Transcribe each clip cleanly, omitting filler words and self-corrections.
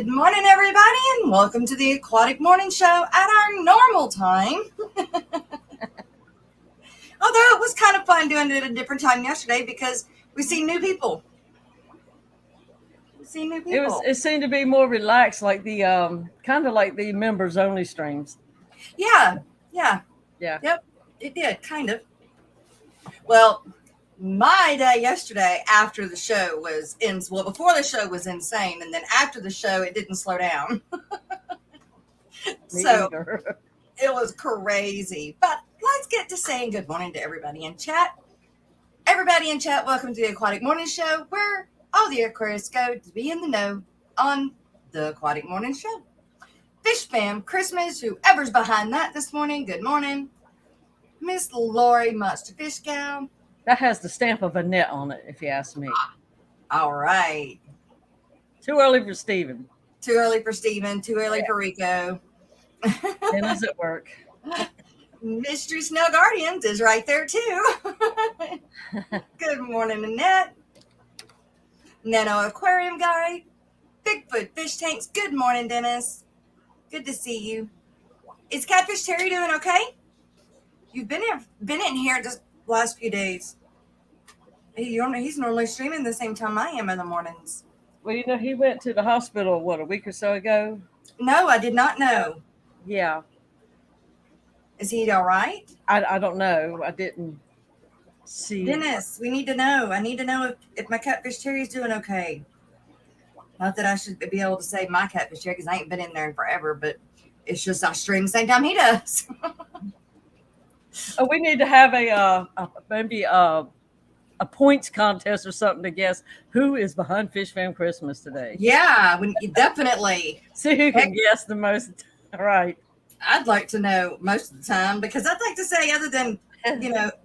Good morning, everybody, and welcome to the Aquatic Morning Show at our normal time. Although it was kind of fun doing it at a different time yesterday because we see new people. It seemed to be more relaxed, like the kind of like the members only streams. Yeah, yeah, Yeah. yep, it did, kind of. Well, my day yesterday after the show was before the show was insane, and then after the show it didn't slow down. Me So either. it was crazy. But let's get to saying good morning to everybody in chat. Everybody in chat, welcome to the Aquatic Morning Show, where all the Aquarius go to be in the know on the Aquatic Morning Show. Fish fam, Christmas, whoever's behind that this morning, good morning. Miss Lori Monster Fish Gal. That has the stamp of Annette on it, if you ask me. All right. Too early for Steven. Too early for Steven, too early for Rico. Dinner's at work. Mystery Snow Guardians is right there too. Good morning, Annette. Nano Aquarium Guy. Bigfoot Fish Tanks. Good morning, Dennis. Good to see you. Is Catfish Terry doing okay? You've been in here just the last few days. He's normally streaming the same time I am in the mornings. Well, he went to the hospital, a week or so ago? No, I did not know. Yeah. Is he all right? I don't know. I didn't see. Dennis, we need to know. I need to know if my Catfish Terry's doing okay. Not that I should be able to say my Catfish Terry because I ain't been in there in forever, but it's just I stream the same time he does. Oh, we need to have maybe a points contest or something to guess who is behind Fish Fam Christmas today. Yeah, definitely. See who can guess the most. Right. I'd like to know most of the time because I'd like to say, other than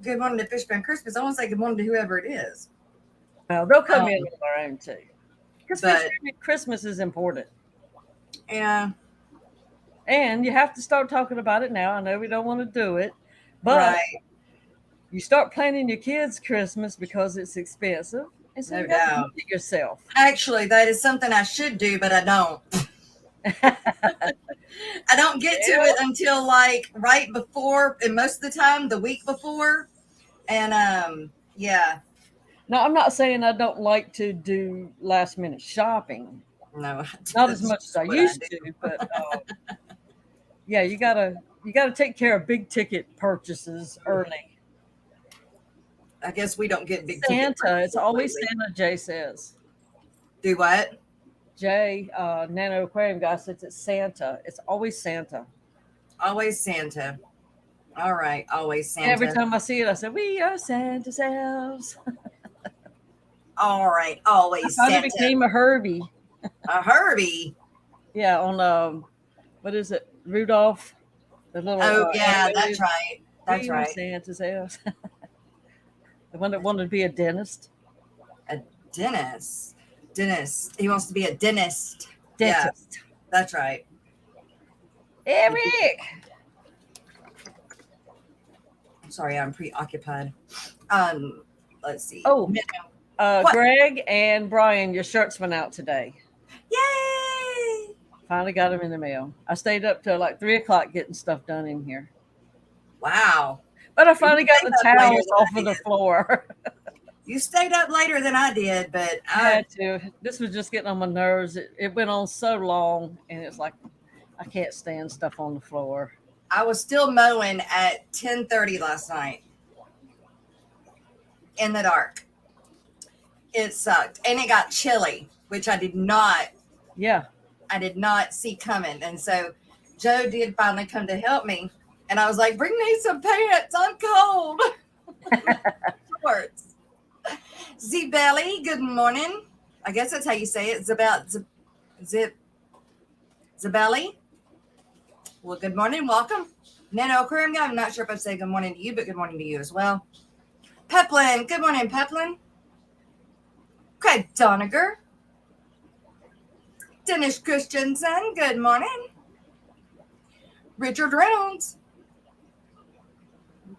good morning to Fish Fam Christmas, I want to say good morning to whoever it is. Well, they'll come in with our own too. Because Christmas is important. Yeah. And you have to start talking about it now. I know we don't want to do it, but right. You start planning your kids' Christmas because it's expensive. And so you got to do it yourself. Actually, that is something I should do, but I don't. I don't get to it until like right before, and most of the time the week before. And yeah. Now, I'm not saying I don't like to do last minute shopping. No, not as much as I used to, but yeah, you gotta take care of big ticket purchases early. I guess we don't get big Santa. It's always Santa. Jay says. Do what? Jay, Nano Aquarium guy says it's Santa. It's always Santa. Always Santa. All right, always Santa. Every time I see it, I say, "We are Santa's elves." All right, always Santa. It became a Herbie. A Herbie. Yeah, on what is it, Rudolph? The little. Oh yeah, that's right. That's right. Santa's elves. The one that wanted to be a dentist. A dentist. Dentist. He wants to be a dentist. Dentist. Yeah, that's right. Eric. I'm sorry, I'm preoccupied. Let's see. Oh, Greg and Brian, your shirts went out today. Yay! Finally got them in the mail. I stayed up till like 3:00 getting stuff done in here. Wow. But I finally got the towels off of the floor. You stayed up later than I did, but I had to. This was just getting on my nerves. It went on so long, and it's like I can't stand stuff on the floor. I was still mowing at 10:30 last night in the dark. It sucked, and it got chilly, which I did not. Yeah, I did not see coming, and so Joe did finally come to help me, and I was like, "Bring me some pants. I'm cold." Shorts. Z-Belly, good morning. I guess that's how you say it. Zabelli. Well, good morning. Welcome. Nano Aquarium guy, I'm not sure if I've said good morning to you, but good morning to you as well. Peplin. Good morning, Peplin. Craig Doniger. Dennis Christensen. Good morning. Richard Reynolds.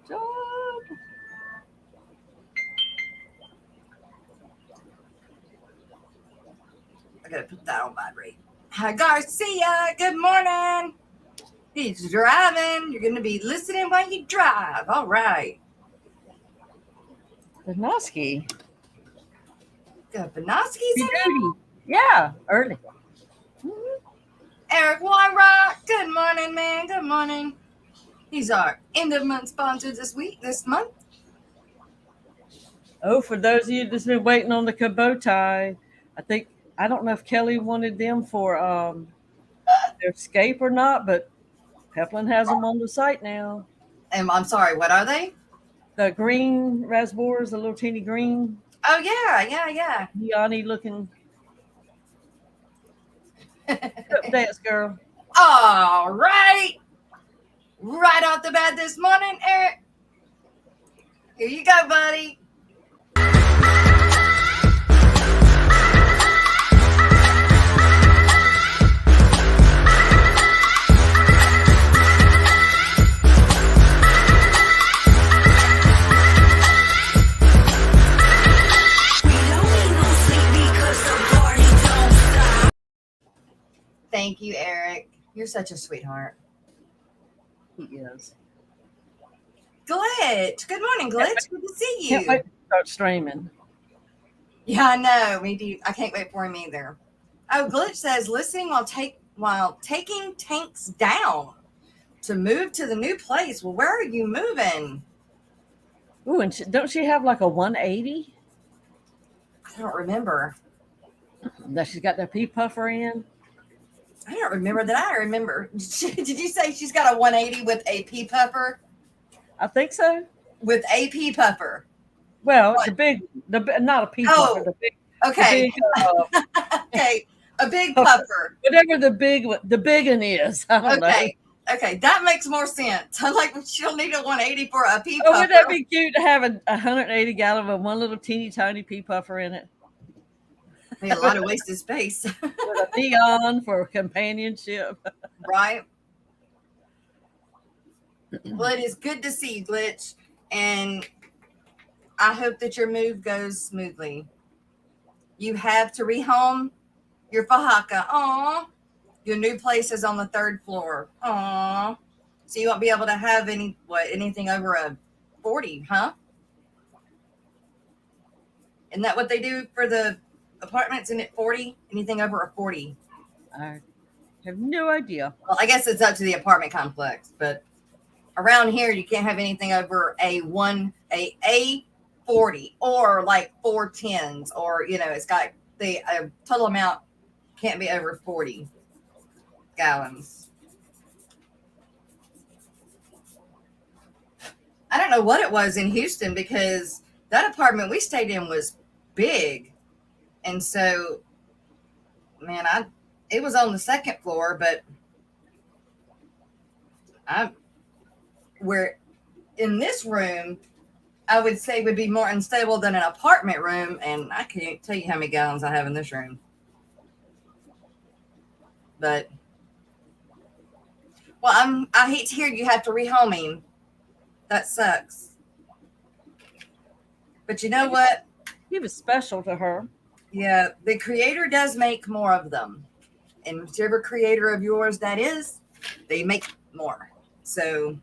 John. I gotta put that on vibrate. Hi, Garcia. Good morning. He's driving. You're going to be listening while you drive. All right. Benoski. Got Benoski's in here. Duty. Yeah, early. Eric Wyrock. Good morning, man. Good morning. He's our end of month sponsor this month. Oh, for those of you that's been waiting on the Kubota, I don't know if Kelly wanted them for their escape or not, but Peplin has them on the site now. And I'm sorry, what are they? The green raspberries, the little teeny green. Oh, yeah. Neon-y looking. Dance girl. All right. Right off the bat this morning, Eric. Here you go, buddy. Thank you, Eric. You're such a sweetheart. He is. Glitch. Good morning, Glitch. Good to see you. Can't wait to start streaming. Yeah, I know. Me too. I can't wait for him either. Oh, Glitch says listening while taking tanks down to move to the new place. Well, where are you moving? Ooh, and don't she have like a 180 I don't remember. that she's got that pea puffer in? I don't remember that. I remember. Did you say she's got a 180 with a pea puffer? I think so. With a pea puffer. Well, What? not a pea Oh, puffer. Okay. Okay. A big puffer. Whatever the big one is. I don't know. Okay. That makes more sense. I'm like, she'll need a 180 for a pea Oh, puffer. wouldn't that be cute to have a 180 gallon with one little teeny tiny pea puffer in it? Be a lot of wasted space. With a neon for companionship. Right? Well, it is good to see you, Glitch. And I hope that your move goes smoothly. You have to rehome your Fahaka. Aw. Your new place is on the 3rd floor. Aw. So you won't be able to have anything over a 40, huh? Isn't that what they do for the apartments? Isn't it 40? Anything over a 40? I have no idea. Well, I guess it's up to the apartment complex, but around here you can't have anything over a 40 or like 410s, or it's got the total amount can't be over 40 gallons. I don't know what it was in Houston, because that apartment we stayed in was big. And so, man, it was on the 2nd floor, but we're in this room, I would say would be more unstable than an apartment room. And I can't tell you how many gallons I have in this room. But, well, I hate to hear you have to rehome him. That sucks. But you know what? He was special to her. Yeah, the creator does make more of them. And whichever creator of yours that is, they make more. So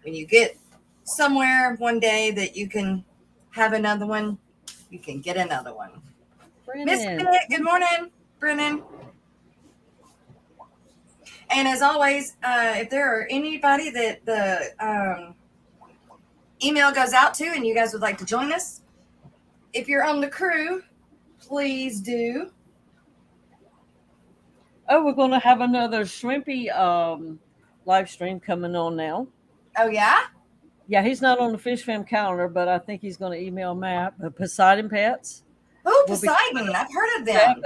when you get somewhere one day that you can have another one, you can get another one. Miss Bennett, good morning, Brennan. And as always, if there are anybody that the email goes out to and you guys would like to join us, if you're on the crew, please do. Oh, we're going to have another shrimpy live stream coming on now. Oh, yeah? Yeah, he's not on the Fish Fam calendar, but I think he's going to email Matt. Poseidon Pets. Oh, Poseidon. I've heard of them.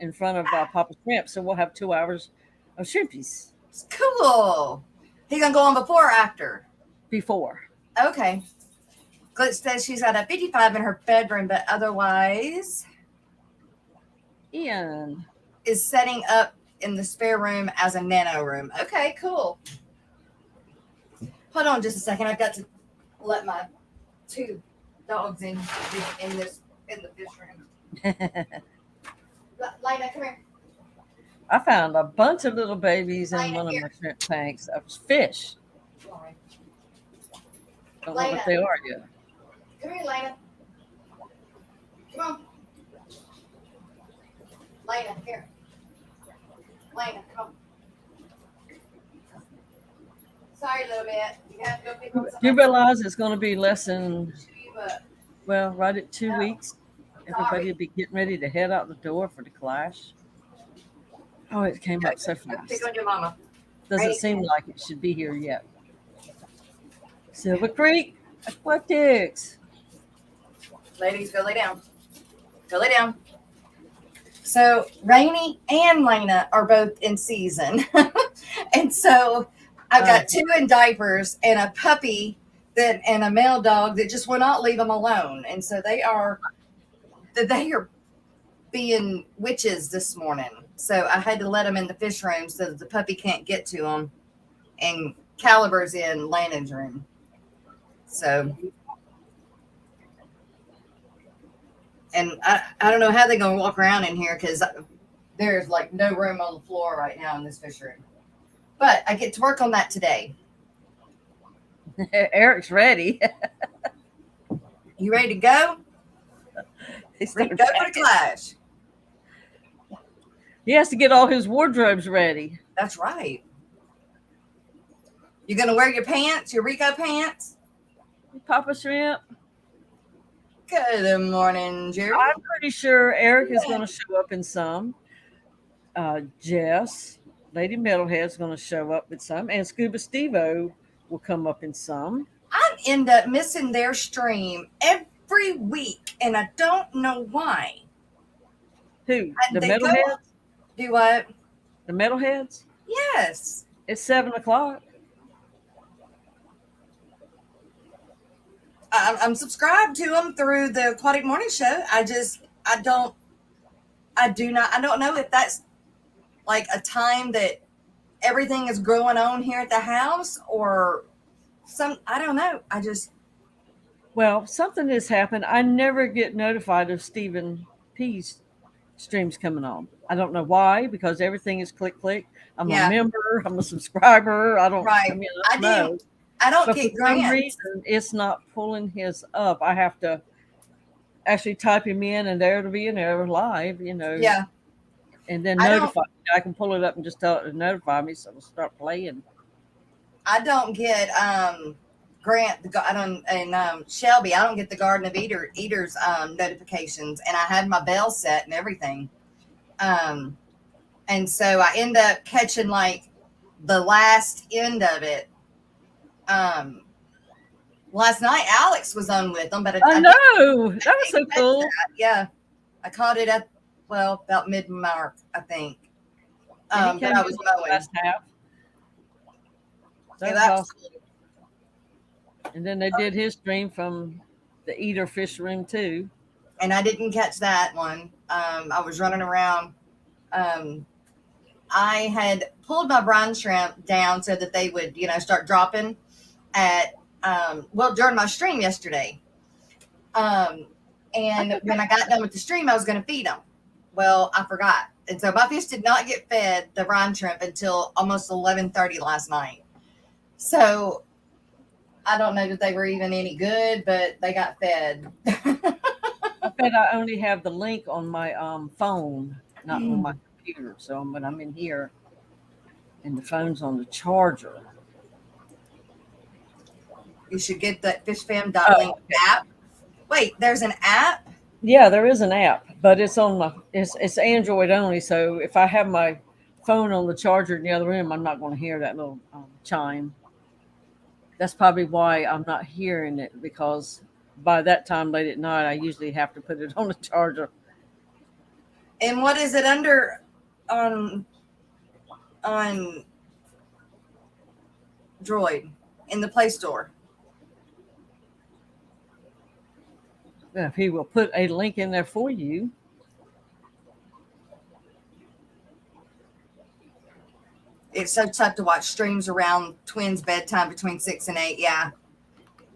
In front of Papa Shrimp, so we'll have 2 hours of shrimpies. Cool. He going to go on before or after? Before. Okay. Glitch says she's got a 55 in her bedroom, but otherwise Ian is setting up in the spare room as a nano room. Okay, cool. Hold on just a second. I've got to let my 2 dogs in the fish room. Lena, come here. I found a bunch of little babies in one of my shrimp tanks of fish. Don't know what they are yet. Come here, Lena. Come on. Lena, here. Lena, come. Sorry, a little bit. You have to go pick up some. You realize it's going to be less than, But well, right at 2 weeks. Everybody sorry. will be getting ready to head out the door for the clash. Oh, it came up so fast. Pick on your mama. Doesn't seem like it should be here yet. Silver Creek Aquatics. Ladies, go lay down. Go lay down. So Rainy and Lena are both in season. And so I've got two in diapers and a puppy and a male dog that just will not leave them alone. And so they are being witches this morning. So I had to let them in the fish room so that the puppy can't get to them. And Caliber's in Lana's room. So, and I don't know how they're going to walk around in here because there's like no room on the floor right now in this fish room. But I get to work on that today. Eric's ready. You ready to go? Ready to go for the clash. He has to get all his wardrobes ready. That's right. You gonna wear your pants, your Rico pants? Papa Shrimp. Good morning, Jerry. I'm pretty sure Eric is going to show up in some. Jess, Lady Metalhead's going to show up in some, and Scuba Steve-O will come up in some. I end up missing their stream every week, and I don't know why. Who? The Metalheads? Do what? The Metalheads? Yes. It's 7:00. I'm subscribed to them through the Aquatic Morning Show. I don't know if that's like a time that everything is growing on here at the house or I don't know. Well, something has happened. I never get notified of Stephen P's streams coming on. I don't know why, because everything is click. I'm a member. I'm a subscriber. I don't know. I don't but get for some reason it's not pulling his up. I have to actually type him in, and there it'll be in there live, Yeah. And then notify me. I can pull it up and just tell it to notify me, so it'll start playing. I don't get Grant. And Shelby. I don't get the Garden of Eaters notifications, and I had my bell set and everything. And so I end up catching like the last end of it. Last night Alex was on with them, but I know that was so cool. Yeah, I caught it at about mid-mark, I think. But I was mowing. Last half. That was awesome. And then they did his stream from the Eater Fish Room too. And I didn't catch that one. I was running around. I had pulled my brine shrimp down so that they would, start dropping at during my stream yesterday. And when I got done with the stream, I was going to feed them. Well, I forgot. And so my fish did not get fed the brine shrimp until almost 11:30 last night. So I don't know that they were even any good, but they got fed. I bet I only have the link on my phone, not on my computer. So when I'm in here and the phone's on the charger. You should get the fishfam.link app. Wait, there's an app? Yeah, there is an app, but it's on it's Android only. So if I have my phone on the charger in the other room, I'm not going to hear that little chime. That's probably why I'm not hearing it, because by that time late at night, I usually have to put it on the charger. And what is it under on Droid in the Play Store? If he will put a link in there for you. It's so tough to watch streams around twins' bedtime between 6 and 8. Yeah.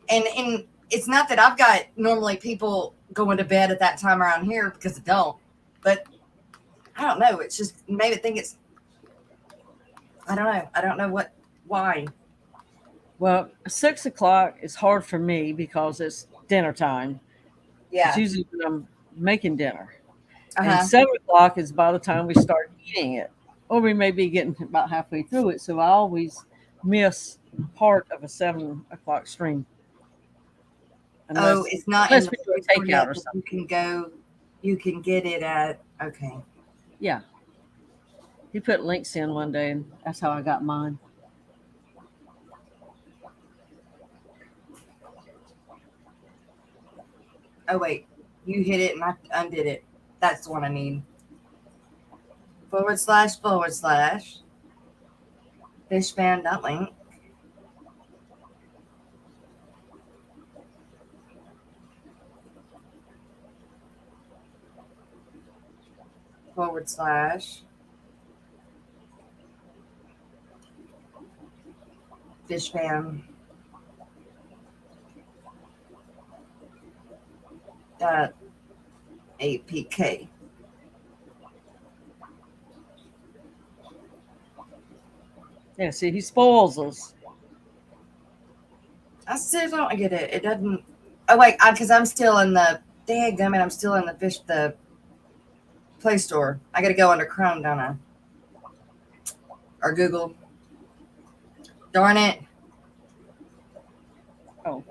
And it's not that I've got normally people going to bed at that time around here, because I don't. But I don't know. It's just maybe I think it's I don't know. I don't know why. Well, 6 o'clock is hard for me because it's dinner time. It's Yeah. usually when I'm making dinner. And Uh-huh. 7 o'clock is by the time we start eating it. Or we may be getting about halfway through it. So I always miss part of a 7 o'clock stream Oh, unless it's not in unless the we do food a store takeout yet, or but something. you can get it at, okay. Yeah. He put links in one day and that's how I got mine. Oh, wait. You hit it and I undid it. That's the one I need. // fishband.link. / fishband dot apk. Yeah, see, he spoils us. I still don't get it. It doesn't. Oh wait, because I'm still in the. Dadgummit, I'm still in the Play Store. I got to go under Chrome, don't I? Or Google. Darn it. Oh,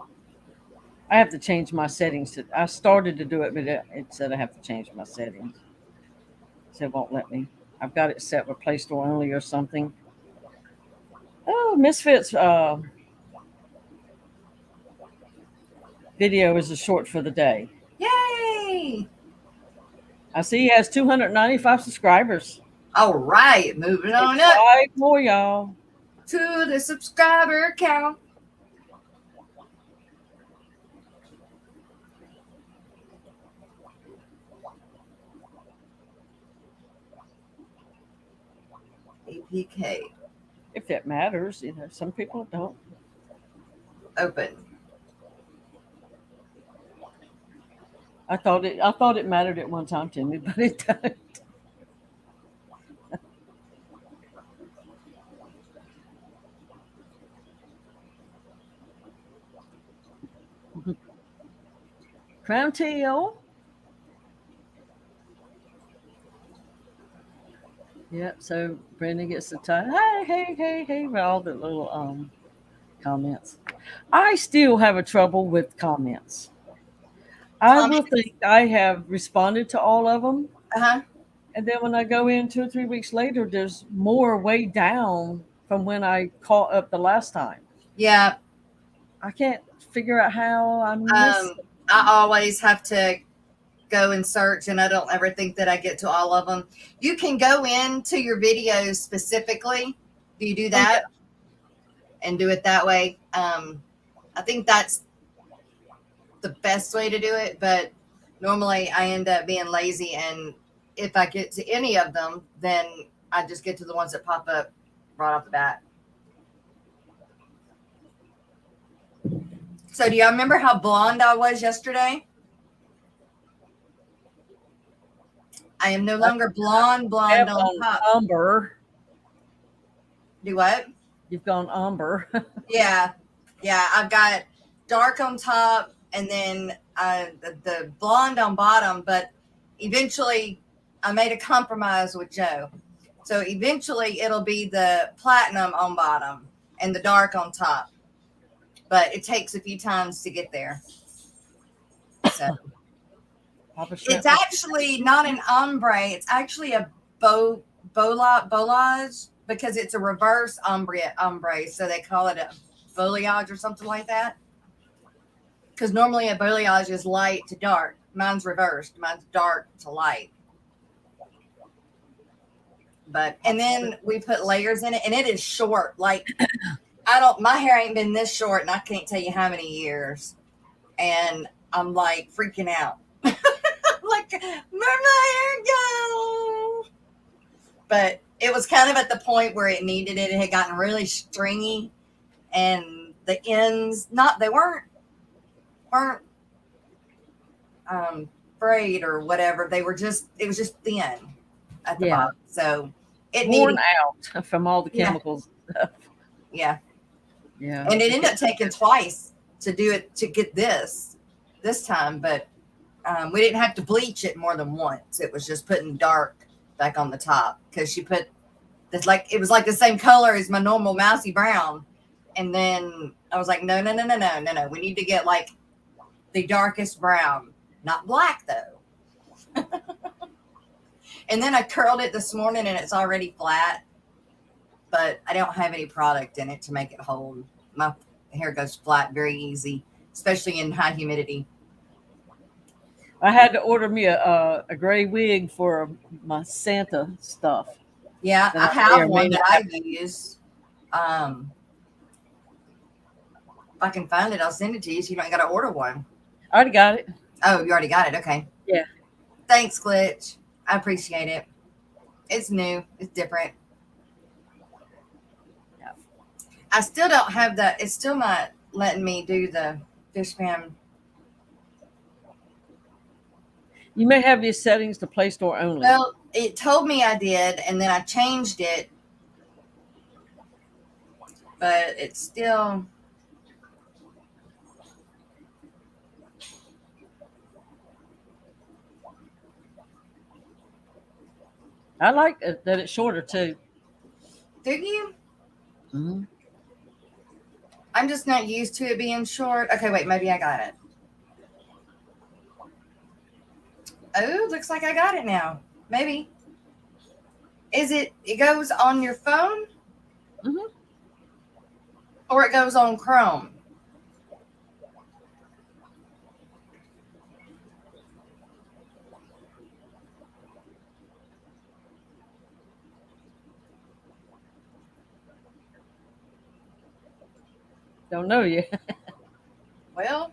I have to change my settings. I started to do it, but it said I have to change my settings. So it won't let me. I've got it set with Play Store only or something. Oh, Misfits video is a short for the day. Yay! I see he has 295 subscribers. All right, moving Need on up 5 more, y'all. to the subscriber count. APK. If that matters, some people don't. Open. I thought it mattered at one time to me, but it doesn't. Crown tail. Yep. So Brenda gets the time. Hey, hey, hey, hey, with all the little comments. I still have a trouble with comments. I will Comment. think I have responded to all of them, Uh-huh. and then when I go in 2 or 3 weeks later, there's more way down from when I caught up the last time. Yeah. I can't figure out how I miss. I always have to go and search, and I don't ever think that I get to all of them. You can go into your videos specifically. Do you do Oh yeah, that and do it that way? I think that's the best way to do it, but normally I end up being lazy, and if I get to any of them, then I just get to the ones that pop up right off the bat. So do y'all remember how blonde I was yesterday? I am no longer blonde I have on gone top. umber. Do what? You've gone umber. Yeah. Yeah, I've got dark on top and then the blonde on bottom, but eventually I made a compromise with Joe. So eventually it'll be the platinum on bottom and the dark on top. But it takes a few times to get there. So Papa it's Shrimp. actually not an ombre, it's actually a bolage because it's a reverse ombre. So they call it a foliage or something like that. Because normally a foliage is light to dark. Mine's reversed. Mine's dark to light. But and then we put layers in it, and it is short. Like my hair ain't been this short, and I can't tell you how many years. And I'm like freaking out. Like, where'd my hair go? But it was kind of at the point where it needed it. It had gotten really stringy, and the ends they weren't frayed or whatever. It was just thin at the Yeah. bottom. So it worn needed, out from all the yeah, chemicals. yeah. Yeah. And it ended up taking twice to do it to get this time, but we didn't have to bleach it more than once. It was just putting dark back on the top because she put this like it was like the same color as my normal mousy brown, and then I was like, no, no, no, no, no, no, no. We need to get like the darkest brown, not black though. And then I curled it this morning, and it's already flat, but I don't have any product in it to make it hold. My hair goes flat very easy, especially in high humidity. I had to order me a gray wig for my Santa stuff Yeah, that I I may have or may one that not I have. use. If I can find it, I'll send it to you. So you don't got to order one. I already got it. Oh, you already got it. Okay. Yeah. Thanks, Glitch. I appreciate it. It's new. It's different. Yeah. I still don't have the. It's still not letting me do the fish pan. You may have these settings to Play Store only. Well, it told me I did, and then I changed it, but it's still. I like it, that it's shorter too. Do you? Mm-hmm. I'm just not used to it being short. Okay, wait. Maybe I got it. Oh, looks like I got it now. Maybe. Is it? It goes on your phone, Mm-hmm. or it goes on Chrome. Don't know yet. Well,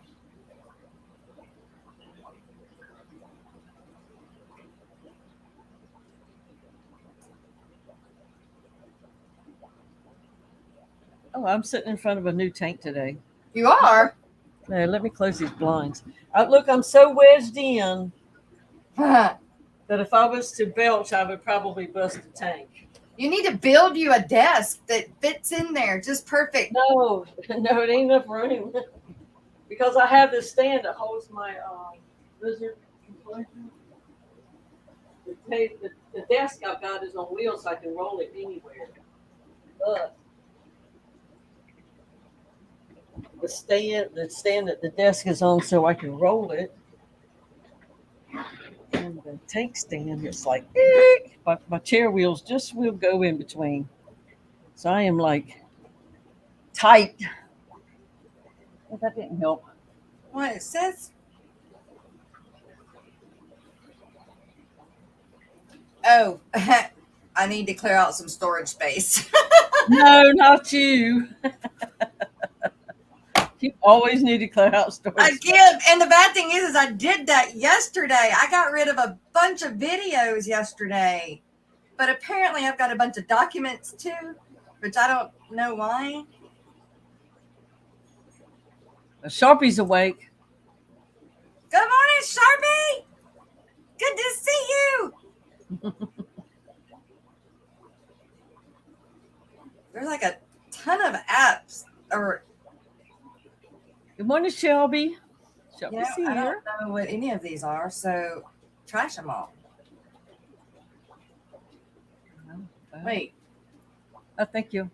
Oh, I'm sitting in front of a new tank today. you are. Now, let me close these blinds. Look, I'm so wedged in that if I was to belch, I would probably bust the tank. You need to build you a desk that fits in there just perfect. No, no, it ain't enough room because I have this stand that holds my lizard enclosure. The desk I've got is on wheels, so I can roll it anywhere. But the stand that the desk is on, so I can roll it. And the tank stand is like, my chair wheels just will go in between. So I am like tight. Well, that didn't help. What it says? Oh, I need to clear out some storage space. No, not you. You always need to clear out storage. Again, and the bad thing is I did that yesterday. I got rid of a bunch of videos yesterday, but apparently I've got a bunch of documents too, which I don't know why. Sharpie's awake. Good morning, Sharpie. Good to see you. There's like a ton of apps, or Good morning, Shelby. Shelby's I here. don't know what any of these are, so trash them all. Wait, Oh, thank you.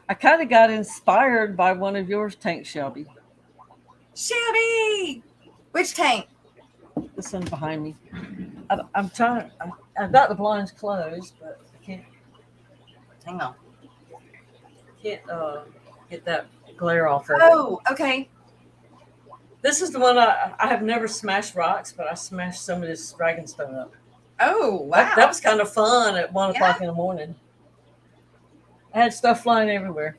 I kind of got inspired by one of yours tanks, Shelby. Shelby, which tank? This one behind me. I'm trying. I've got the blinds closed, but I can't Hang on. get that glare off of it. Oh, okay. This is the one I have never smashed rocks, but I smashed some of this dragonstone up. Oh, wow. That was kind of fun at 1 Yeah. o'clock in the morning. I had stuff flying everywhere.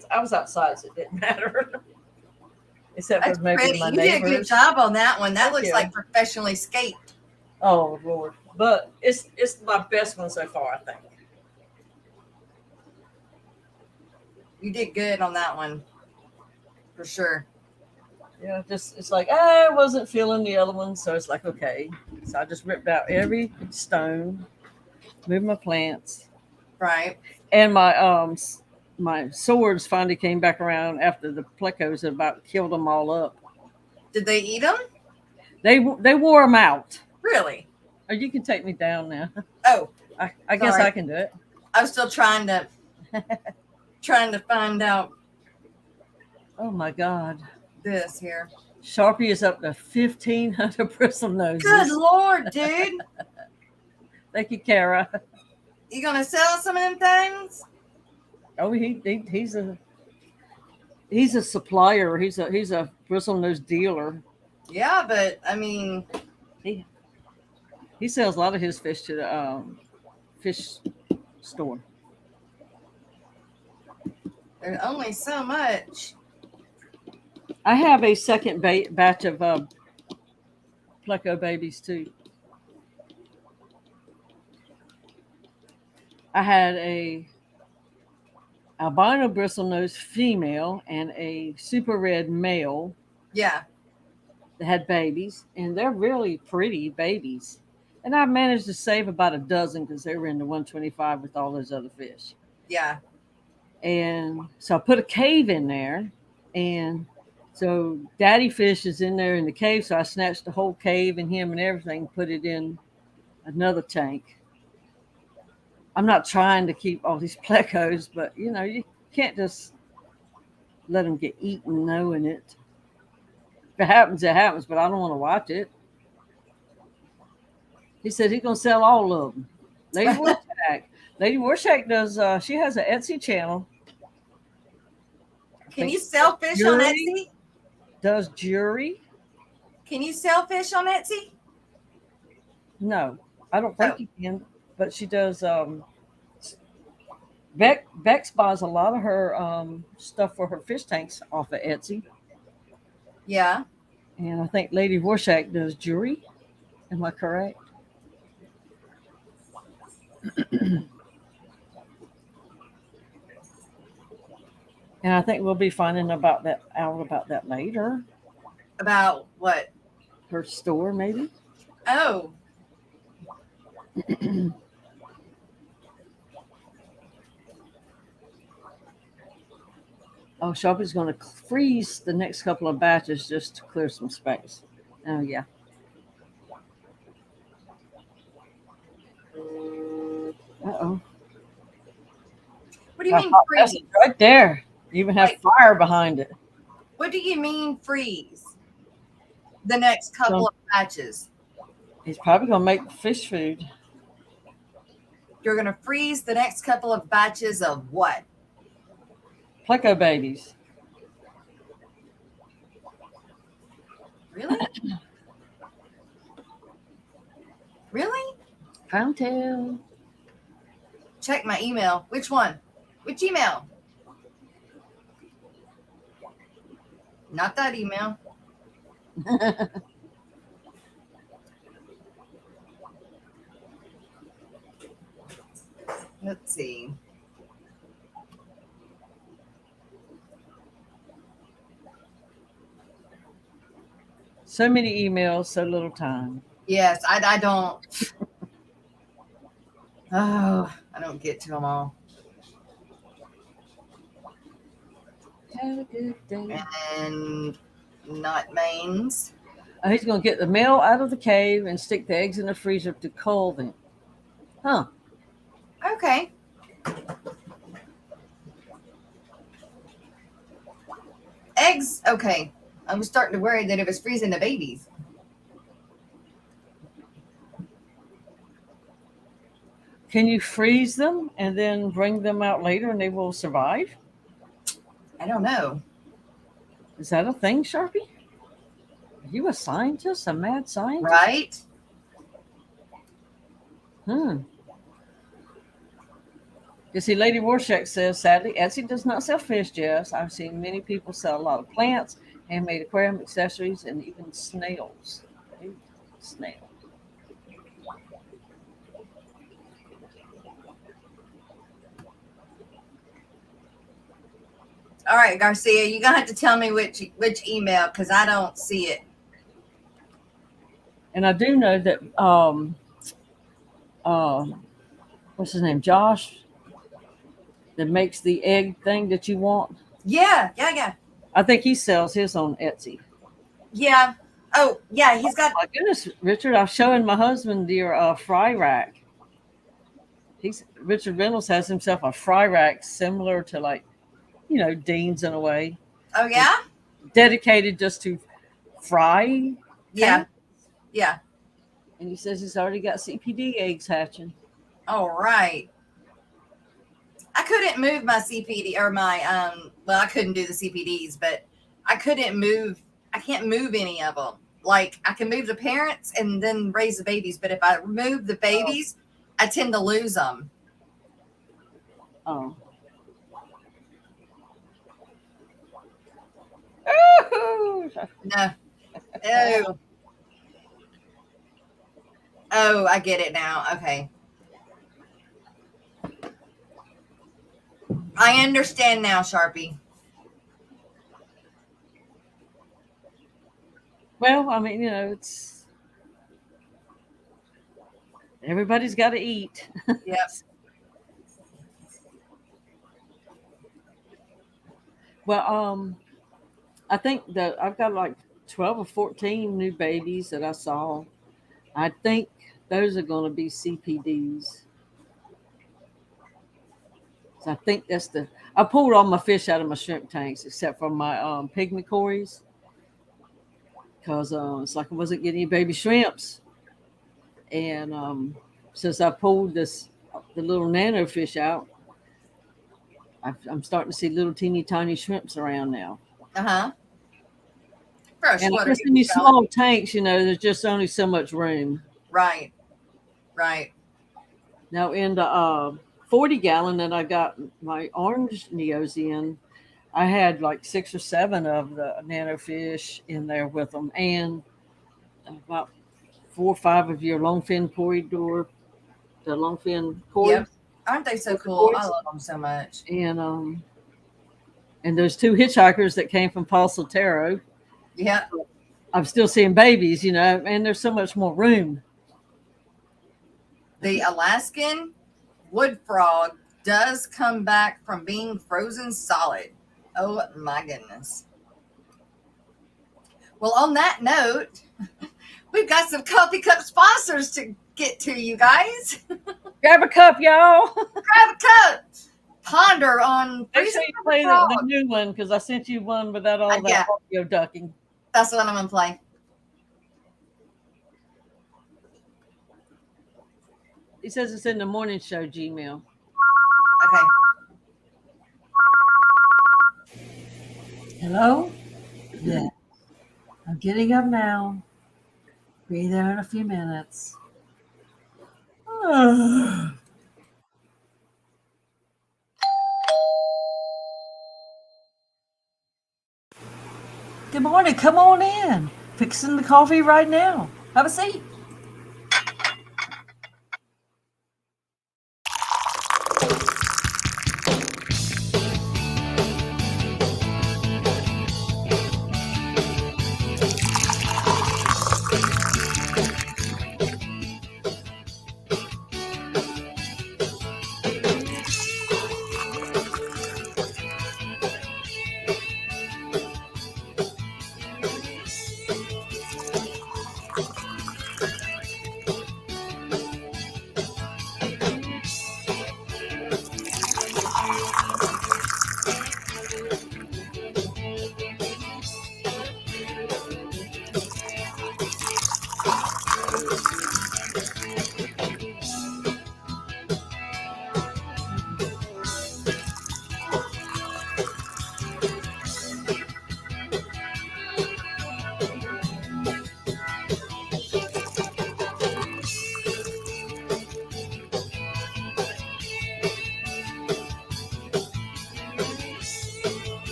I was outside, so it didn't matter. Except That's for maybe pretty. my You did a neighbors. good job on that one. That Thank looks you. like professionally scaped. Oh Lord! But it's my best one so far, I think. You did good on that one, for sure. Yeah, just it's like I wasn't feeling the other one, so it's like okay. So I just ripped out every stone, moved my plants, Right. and my swords finally came back around after the plecos had about killed them all up. Did they eat them? They wore them out. Really? Oh, you can take me down now. Oh, I guess sorry. I can do it. I was still trying to find out Oh my God. this here. Sharpie is up to 1,500 bristle Good noses. Lord, dude. Thank you, Kara. You gonna sell some of them things? Oh, he's a supplier. He's a bristle nose dealer. Yeah, but I mean, He he sells a lot of his fish to the fish store. there's only so much. I have a second batch of pleco babies too. I had a albino bristlenose female and a super red male Yeah, that had babies, and they're really pretty babies. And I managed to save about a dozen because they were in the 125 with all those other fish. yeah, And so I put a cave in there, and so Daddy Fish is in there in the cave. So I snatched the whole cave and him and everything, put it in another tank. I'm not trying to keep all these plecos, but you can't just let them get eaten knowing it. If it happens, it happens, but I don't want to watch it. He said he's gonna sell all of them. Lady Warshak. Lady Warshak does. She has an Etsy channel. I Can think you she does sell fish on jewelry. Etsy? Does jewelry? Can you sell fish on Etsy? No, I don't Oh, think you can. But she does. Bex buys a lot of her stuff for her fish tanks off of Etsy, yeah. and I think Lady Warshak does jewelry. Am I correct? And I think we'll be finding out about that later. About what? Her store, maybe. Oh, Oh, Sharpie's going to freeze the next couple of batches just to clear some space. Oh, yeah. Uh-oh. what do you A mean hot freeze? message right there. You even have Like, fire behind it. what do you mean freeze? The next couple So of batches. he's probably going to make fish food. You're gonna freeze the next couple of batches of what? Pleco babies. Really? Really? Fountail. Check my email. Which one? Which email? Not that email. Let's see. So many emails, so little time. Yes, I don't. Oh, I don't get to them all. Have a good day. And not mains. He's going to get the male out of the cave and stick the eggs in the freezer to cull them. Huh. Okay. Eggs. Okay. I was starting to worry that it was freezing the babies. Can you freeze them and then bring them out later and they will survive? I don't know. Is that a thing, Sharpie? Are you a scientist? A mad scientist? Right? Hmm. You see, Lady Warshak says, sadly, Etsy does not sell fish, Jess. I've seen many people sell a lot of plants, handmade aquarium accessories, and even snails. Ooh, snail. All right, Garcia, you're gonna have to tell me which email because I don't see it. And I do know that um, what's his name, Josh, that makes the egg thing that you want. Yeah, yeah, yeah, I think he sells his on Etsy. yeah. Oh, yeah, he's got. My goodness, Richard, I was showing my husband your fry rack. He's Richard Reynolds has himself a fry rack similar to like, Dean's in a way, Oh, yeah, dedicated just to fry yeah, tank. yeah. And he says he's already got CPD eggs hatching. All right. I couldn't move my CPD or my well, I couldn't do the CPDs, but I can't move any of them. Like I can move the parents and then raise the babies, but if I remove the babies, I tend to lose them. Oh. No. Oh. Oh, I get it now. Okay. I understand now, Sharpie. Well, I mean, it's everybody's got to eat. Yep. Well, I think that I've got like 12 or 14 new babies that I saw. I think those are going to be CPDs. So I think I pulled all my fish out of my shrimp tanks except for my pygmy cories because it's like I wasn't getting any baby shrimps. And since I pulled the little nano fish out, I'm starting to see little teeny tiny shrimps around now. Uh-huh. Fresh And I water. guess in these small tanks, there's just only so much room. Right. Right. Now in the 40-gallon that I got my orange neos in, I had like 6 or 7 of the nano fish in there with them, and about 4 or 5 of your longfin corridor, the longfin cories. Yep. Aren't they so cool? I love them so much. And there's 2 hitchhikers that came from Paul Sotero. Yeah. I'm still seeing babies, and there's so much more room. The Alaskan wood frog does come back from being frozen solid. Oh my goodness. Well, on that note, we've got some coffee cup sponsors to get to, you guys. Grab a cup, y'all. Grab a cup. Ponder on Make sure you play the new one because I sent you one without all that audio ducking. That's what I'm going to play. He says it's in the morning show Gmail. Okay. Hello? Yeah. I'm getting up now. Be there in a few minutes. Good morning. Come on in. Fixing the coffee right now. Have a seat.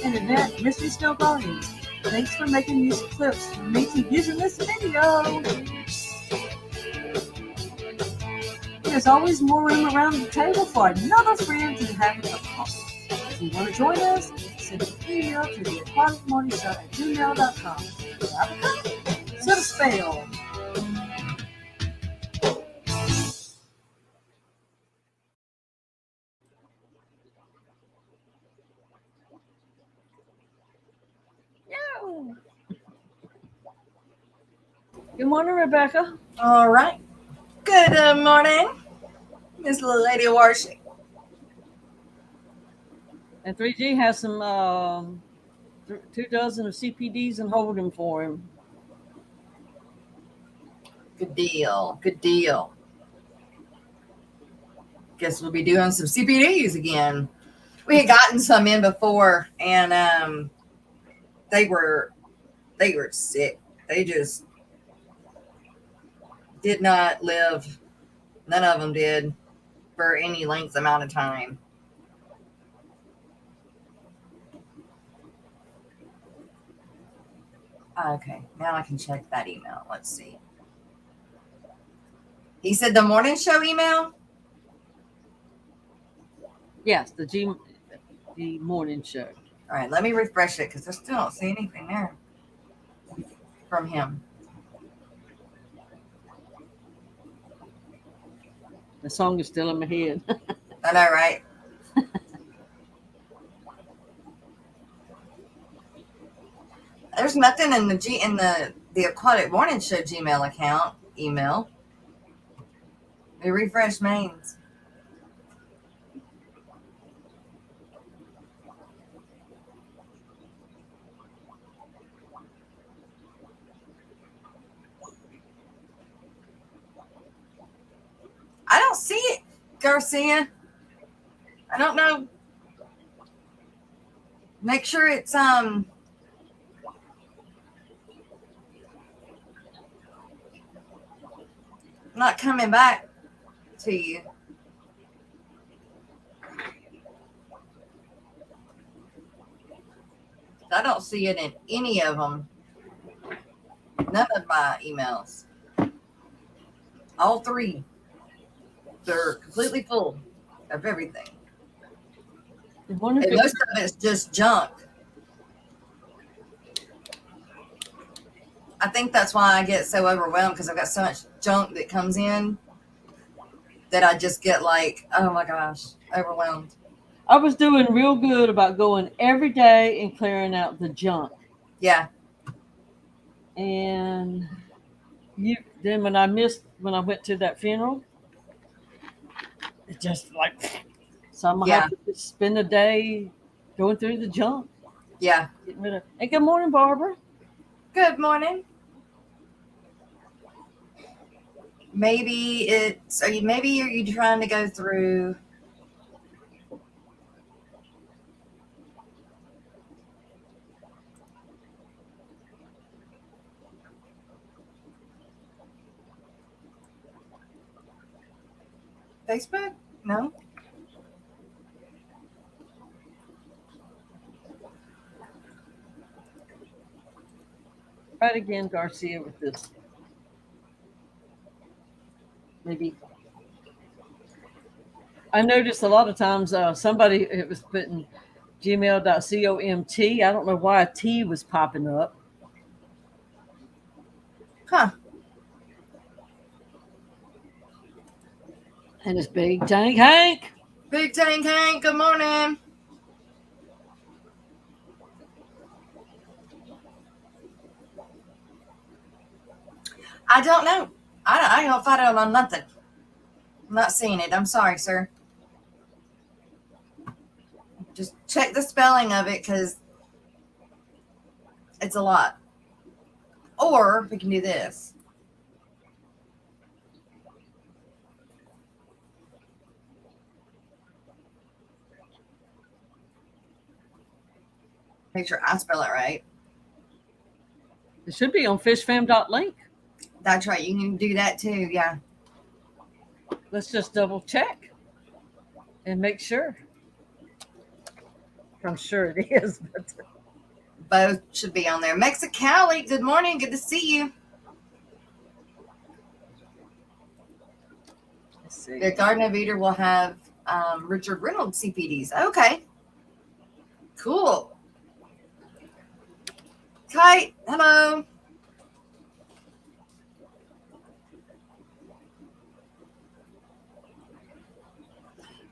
Annette, Mystery Snow Guardians. Thanks for making these clips for me to use in this video. There's always more room around the table for another friend to have a cup of coffee. If you want to join us, send an email to the aquaticmorningshow@gmail.com. Grab a cup, set a spell. Yo. Good morning, Rebecca. All right. Good morning, Miss Little Lady Warshik. And 3G has some 2 dozen of CPDs and holding for him. Good deal. Good deal. Guess we'll be doing some CPDs again. We had gotten some in before, and they were sick. They just did not live. None of them did for any length amount of time. Okay, now I can check that email. Let's see. He said the morning show email? Yes, the morning show. All right, let me refresh it because I still don't see anything there from him. The song is still in my head. I know, right? There's nothing in the Aquatic Morning Show Gmail account email. We refresh mains. I don't see it, Garcia. I don't know. Make sure it's not coming back to you. I don't see it in any of them. None of my emails. All three. They're completely full of everything. And most of it's just junk. I think that's why I get so overwhelmed because I've got so much junk that comes in that I just get like, oh my gosh, overwhelmed. I was doing real good about going every day and clearing out the junk. Yeah. And then when I went to that funeral, it just like, so I'm gonna have to spend a day going through the junk. Yeah. Getting rid of. Hey, good morning, Barbara. Good morning. Maybe are you trying to go through Facebook? No. Try it again, Garcia, with this. Maybe. I noticed a lot of times somebody it was putting gmail.comt. I don't know why a T was popping up. Huh. And it's Big Tank Hank. Big Tank Hank, good morning. I don't know. I don't find out on nothing. I'm not seeing it. I'm sorry, sir. Just check the spelling of it because it's a lot. Or we can do this. Make sure I spell it right. It should be on fishfam.link. That's right. You can do that too. Yeah. Let's just double check and make sure. I'm sure it is. But both should be on there. Mexicali, good morning. Good to see you. let's see. The Garden of Eden will have Richard Reynolds CPDs. Okay. Cool. Kite, hello.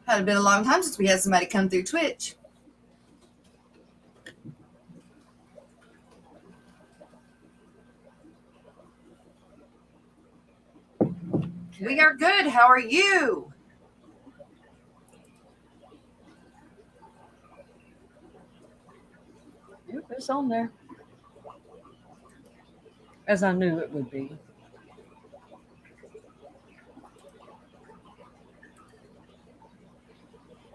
Had been a long time since we had somebody come through Twitch. We are good. How are you? Yep, it's on there. As I knew it would be.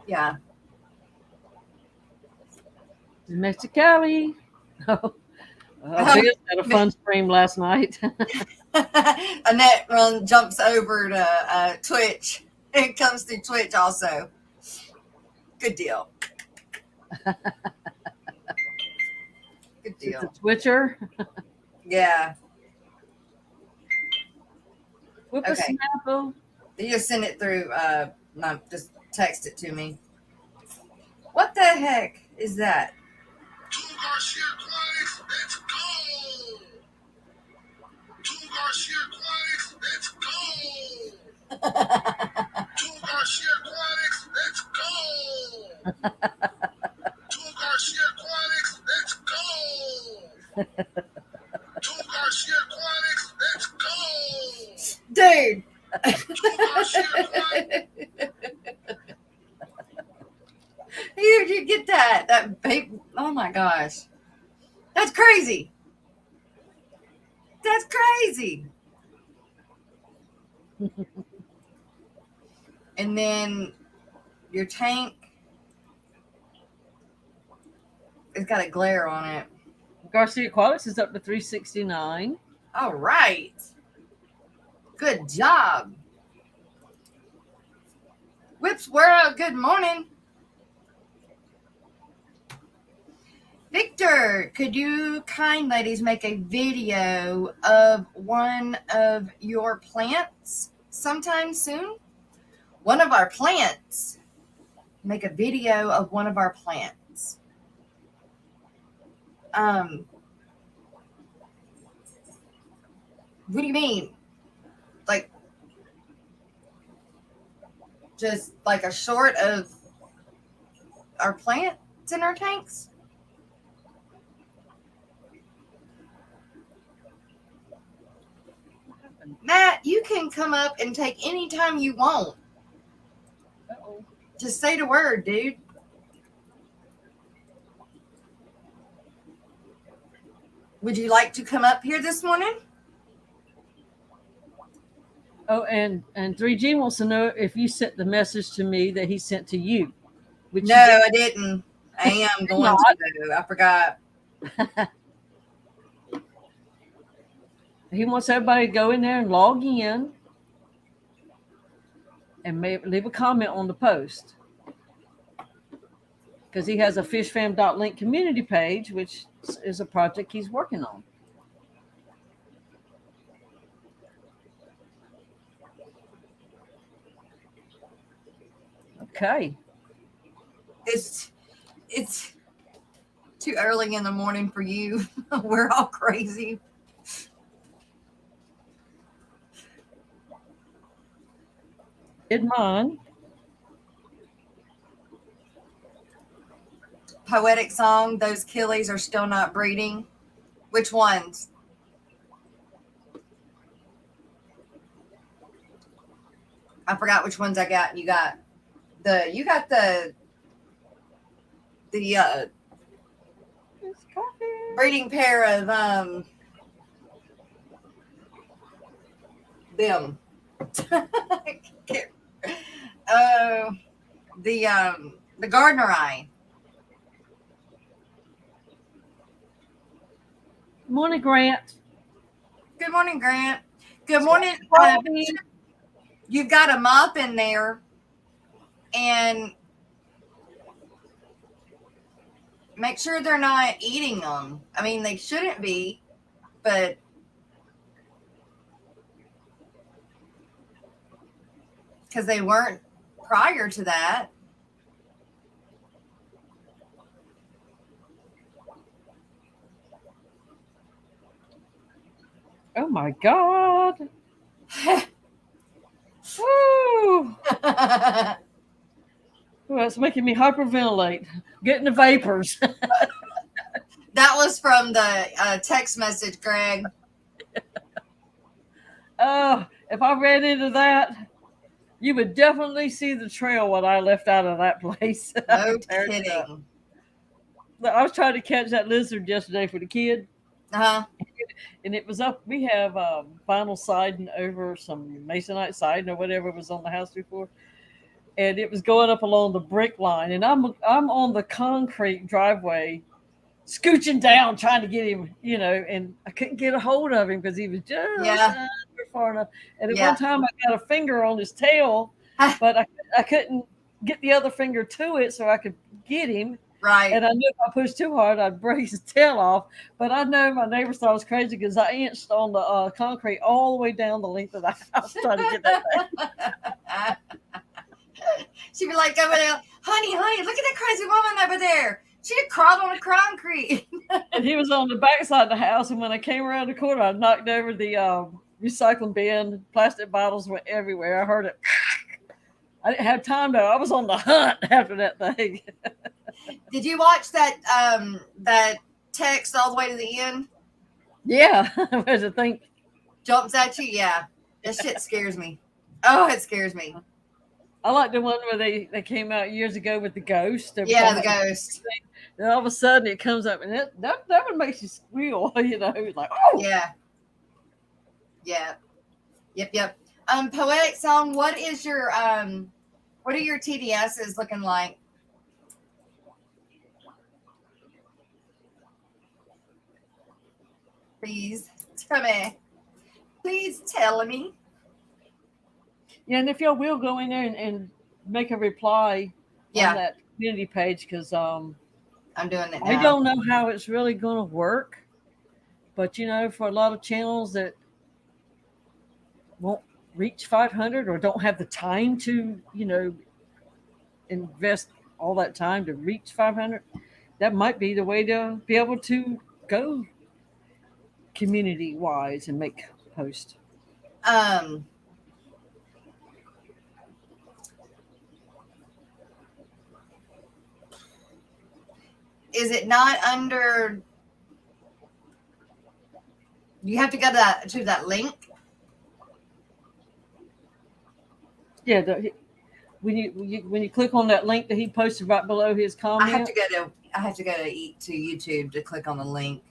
Yeah. Mexicali. Biz had a fun stream last night. Annette jumps over to Twitch. It comes through Twitch also. Good deal. Good She's deal. a Twitcher. Yeah. Whippersnapper. You just send it through. Just text it to me. What the heck is that? Two Garcia Aquatics, let's go! Two Garcia Aquatics, let's go! Two Garcia Aquatics, let's go! Two Garcia Aquatics, let's go! Two Garcia Aquatics, let's go! Dude. Two Garcia Aquatics. You get that? That big. Oh my gosh. That's crazy. That's crazy. And then your tank, it's got a glare on it. Garcia Aquatics is up to 369. All right. Good job. Whips World, good morning. Victor, could you kind ladies make a video of one of your plants sometime soon? One of our plants. Make a video of one of our plants. What do you mean? Like, just like a short of our plants in our tanks? Matt, you can come up and take any time you want. Uh-oh. Just say the word, dude. Would you like to come up here this morning? Oh, and 3G wants to know if you sent the message to me that he sent to you. Which No, I didn't. I am going not. to. I forgot. He wants everybody to go in there and log in and leave a comment on the post. Because he has a fishfam.link community page, which is a project he's working on. Okay. It's too early in the morning for you. We're all crazy. Did mine. Poetic song, those killies are still not breeding. Which ones? I forgot which ones I got. You got the breeding pair of them. The gardener eye. Morning, Grant. Good morning, Grant. Good morning. Coffee. You've got a mop in there, and make sure they're not eating them. I mean, they shouldn't be, but because they weren't prior to that. Oh my God. Woo! Ooh, that's making me hyperventilate. Getting the vapors. That was from the text message, Greg. Oh, if I ran into that, you would definitely see the trail what I left out of that place. No Tearing it up. kidding. I was trying to catch that lizard yesterday for the kid, Uh-huh. and it was up. We have vinyl siding over some masonite siding or whatever was on the house before, and it was going up along the brick line, and I'm on the concrete driveway, scooching down trying to get him, and I couldn't get a hold of him because he was just Yeah. far enough. And at Yeah. one time, I got a finger on his tail, but I couldn't get the other finger to it so I could get him. Right. And I knew if I pushed too hard, I'd break his tail off. But I know my neighbors thought I was crazy because I inched on the concrete all the way down the length of the house trying to get that thing. She'd be like over there, honey, look at that crazy woman over there. She crawled on the concrete. And he was on the back side of the house. And when I came around the corner, I knocked over the recycling bin. Plastic bottles went everywhere. I heard it. I didn't have time though. I was on the hunt after that thing. Did you watch that that text all the way to the end? Yeah, I had to think. Jumps at you? Yeah. That shit scares me. Oh, it scares me. I like the one where they came out years ago with the ghost. Yeah, the ghost. And all of a sudden it comes up, and that one makes you squeal. Like, oh Yeah. Yeah. Yep. Poetic song. What are your TDSs looking like? Please tell me. Please tell me. Yeah, and if y'all will go in there and make a reply Yeah. on that community page, because I'm doing it now. I don't know how it's really going to work, but for a lot of channels that won't reach 500 or don't have the time to invest all that time to reach 500, that might be the way to be able to go community wise and make posts. Is it not under? You have to go to that link. Yeah, when you click on that link that he posted right below his comment, I have to go to YouTube to click on the link.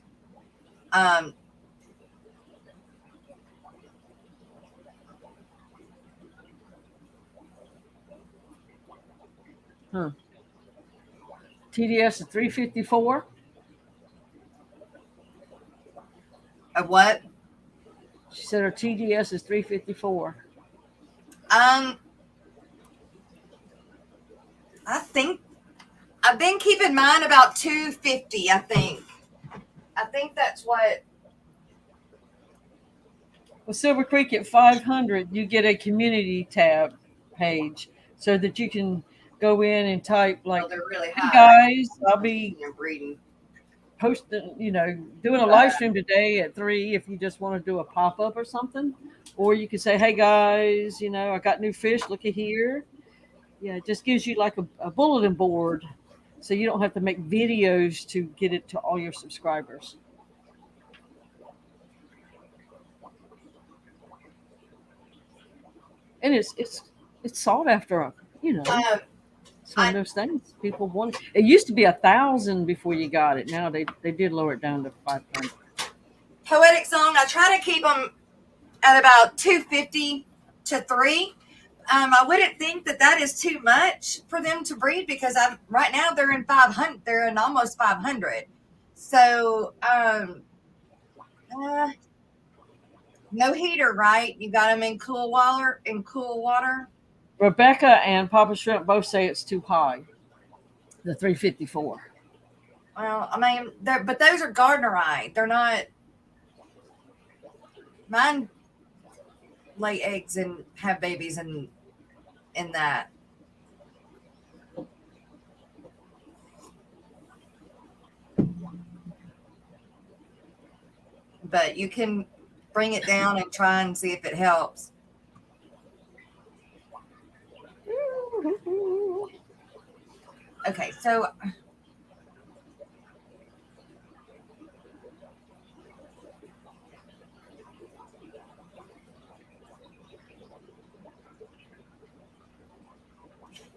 TDS is 354. Of what? She said her TDS is 354. I think I've been keeping mine about 250. I think that's what. Well, Silver Creek at 500, you get a community tab page so that you can go in and type like, They're really "Hey high. guys, I'll be You're breeding. posting, doing a live stream today at 3 if you just want to do a pop up or something." Or you can say, "Hey guys, I got new fish. Look at here." Yeah, it just gives you like a bulletin board so you don't have to make videos to get it to all your subscribers. And it's sought after, it's one of those things people want. It used to be 1,000 before you got it. Now they did lower it down to 500. Poetic song. I try to keep them at about 250 to 3. I wouldn't think that is too much for them to breed because right now they're in 500. They're in almost 500. So no heater, right? You got them in cool water. Rebecca and Papa Shrimp both say it's too high. The 354. Well, I mean, but those are Gardnerite. They're not. Mine lay eggs and have babies in that. But you can bring it down and try and see if it helps. Okay, so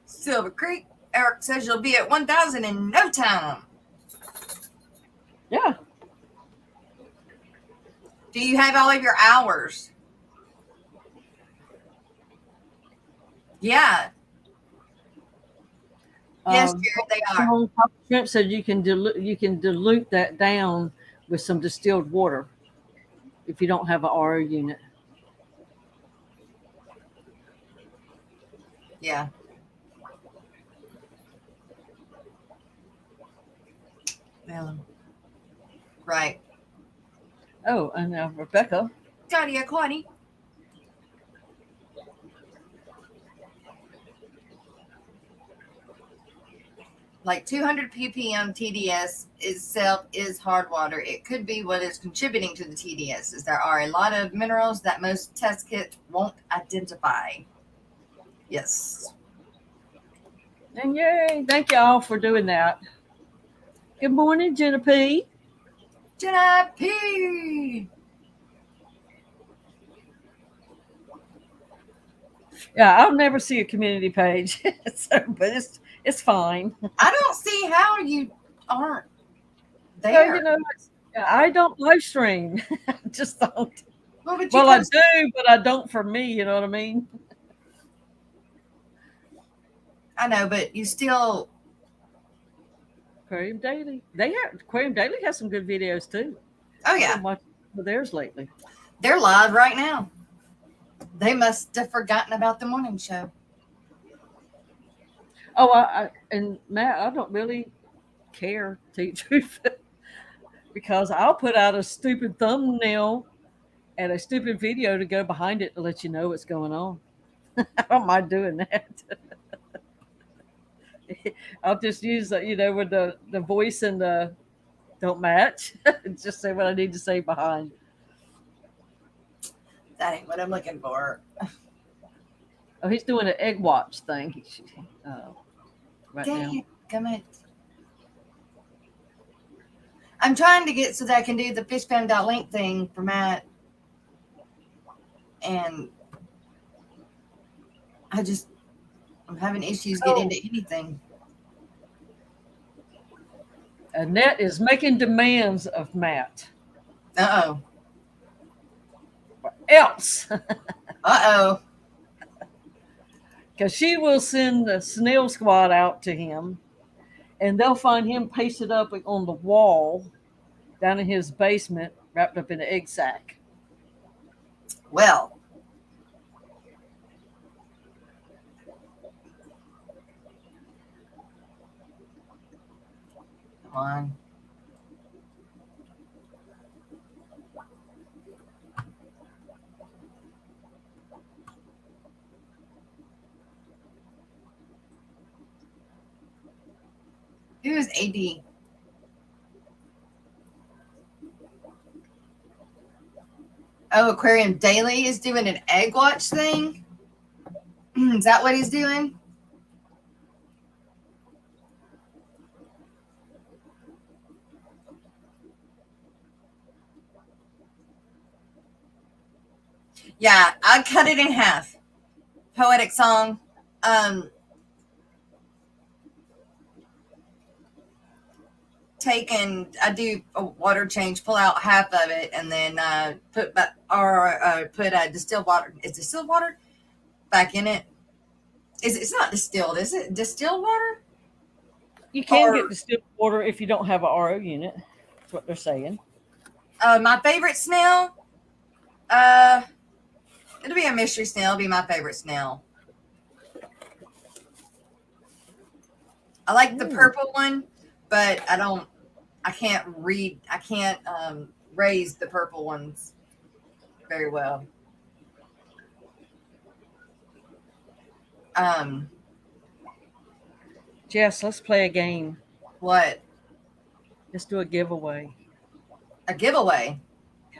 Silver Creek, Eric says you'll be at 1,000 in no time. Yeah. Do you have all of your hours? Yeah. Yes, Jared, they are. Shrimp said you can dilute that down with some distilled water if you don't have an RO unit. Yeah. Right. Oh, and Rebecca. Claudia, Claudia. Like 200 ppm TDS itself is hard water. It could be what is contributing to the TDS, as there are a lot of minerals that most test kits won't identify. Yes. And yay, thank you all for doing that. Good morning, Jenna P. Jenna P. Yeah, I'll never see a community page, but it's fine. I don't see how you aren't So, there. I don't live stream. Just don't. Well, I do, but I don't for me. You know what I mean? I know, but you still. Aquarium Daily. Aquarium Daily has some good videos too. Oh I've yeah, been watching theirs lately. they're live right now. They must have forgotten about the morning show. Oh, and Matt, I don't really care to eat truth because I'll put out a stupid thumbnail and a stupid video to go behind it to let you know what's going on. I don't mind doing that. I'll just use when the voice and the don't match. Just say what I need to say behind. That ain't what I'm looking for. Oh, he's doing an egg watch thing. Right Dang now. it, come on. I'm trying to get so that I can do the fishfam.link thing for Matt. And I'm having issues getting into anything. Annette is making demands of Matt. Uh-oh. Else. Uh-oh. Because she will send the snail squad out to him, and they'll find him pasted up on the wall down in his basement, wrapped up in an egg sack. Well. Come on. Who is AD? Oh, Aquarium Daily is doing an egg watch thing? Is that what he's doing? Yeah, I cut it in half. Poetic song. I do a water change, pull out half of it, and then put a distilled water. Is distilled water back in it? It's not distilled, is it? Distilled water? You can get distilled water if you don't have an RO unit. That's what they're saying. My favorite snail. It'll be a mystery snail. It'll be my favorite snail. I like the purple one, but I can't raise the purple ones very well. Jess, let's play a game. What? Let's do a giveaway. A giveaway?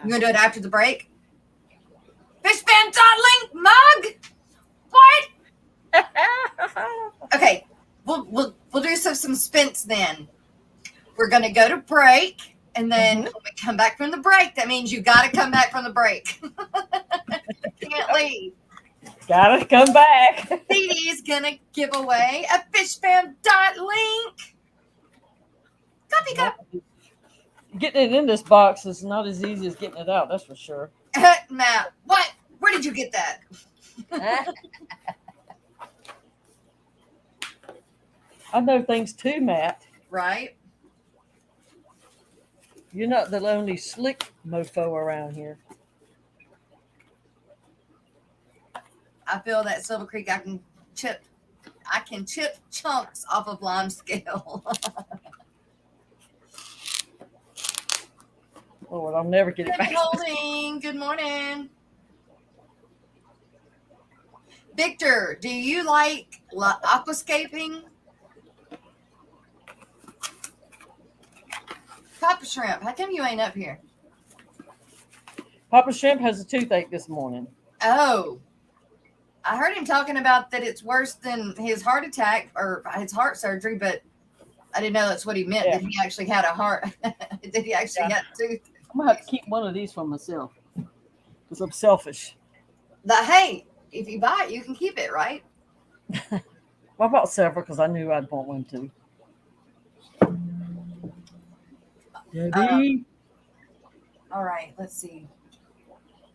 You gonna do it after the break? Fishfan.link mug. What? Okay, we'll do some spins then. We're gonna go to break, and then when we come back from the break, that means you got to come back from the break. Can't leave. Gotta come back. Dee Dee's gonna give away a fishfan.link. Copy cup. Getting it in this box is not as easy as getting it out, that's for sure. Matt, what? Where did you get that? I know things too, Matt. Right? You're not the only slick mofo around here. I feel that Silver Creek I can chip chunks off of lime scale. Lord, I'll never get it back. Holding. Good morning. Victor, do you like aquascaping? Papa Shrimp, how come you ain't up here? Papa Shrimp has a toothache this morning. Oh, I heard him talking about that it's worse than his heart attack or his heart surgery, but I didn't know that's what he meant. Yeah. That he actually had a heart. That he actually had a tooth. I'm gonna have to keep one of these for myself because I'm selfish. Hey, if you buy it, you can keep it, right? Well, I bought several because I knew I'd want one too. Debbie. All right, let's see.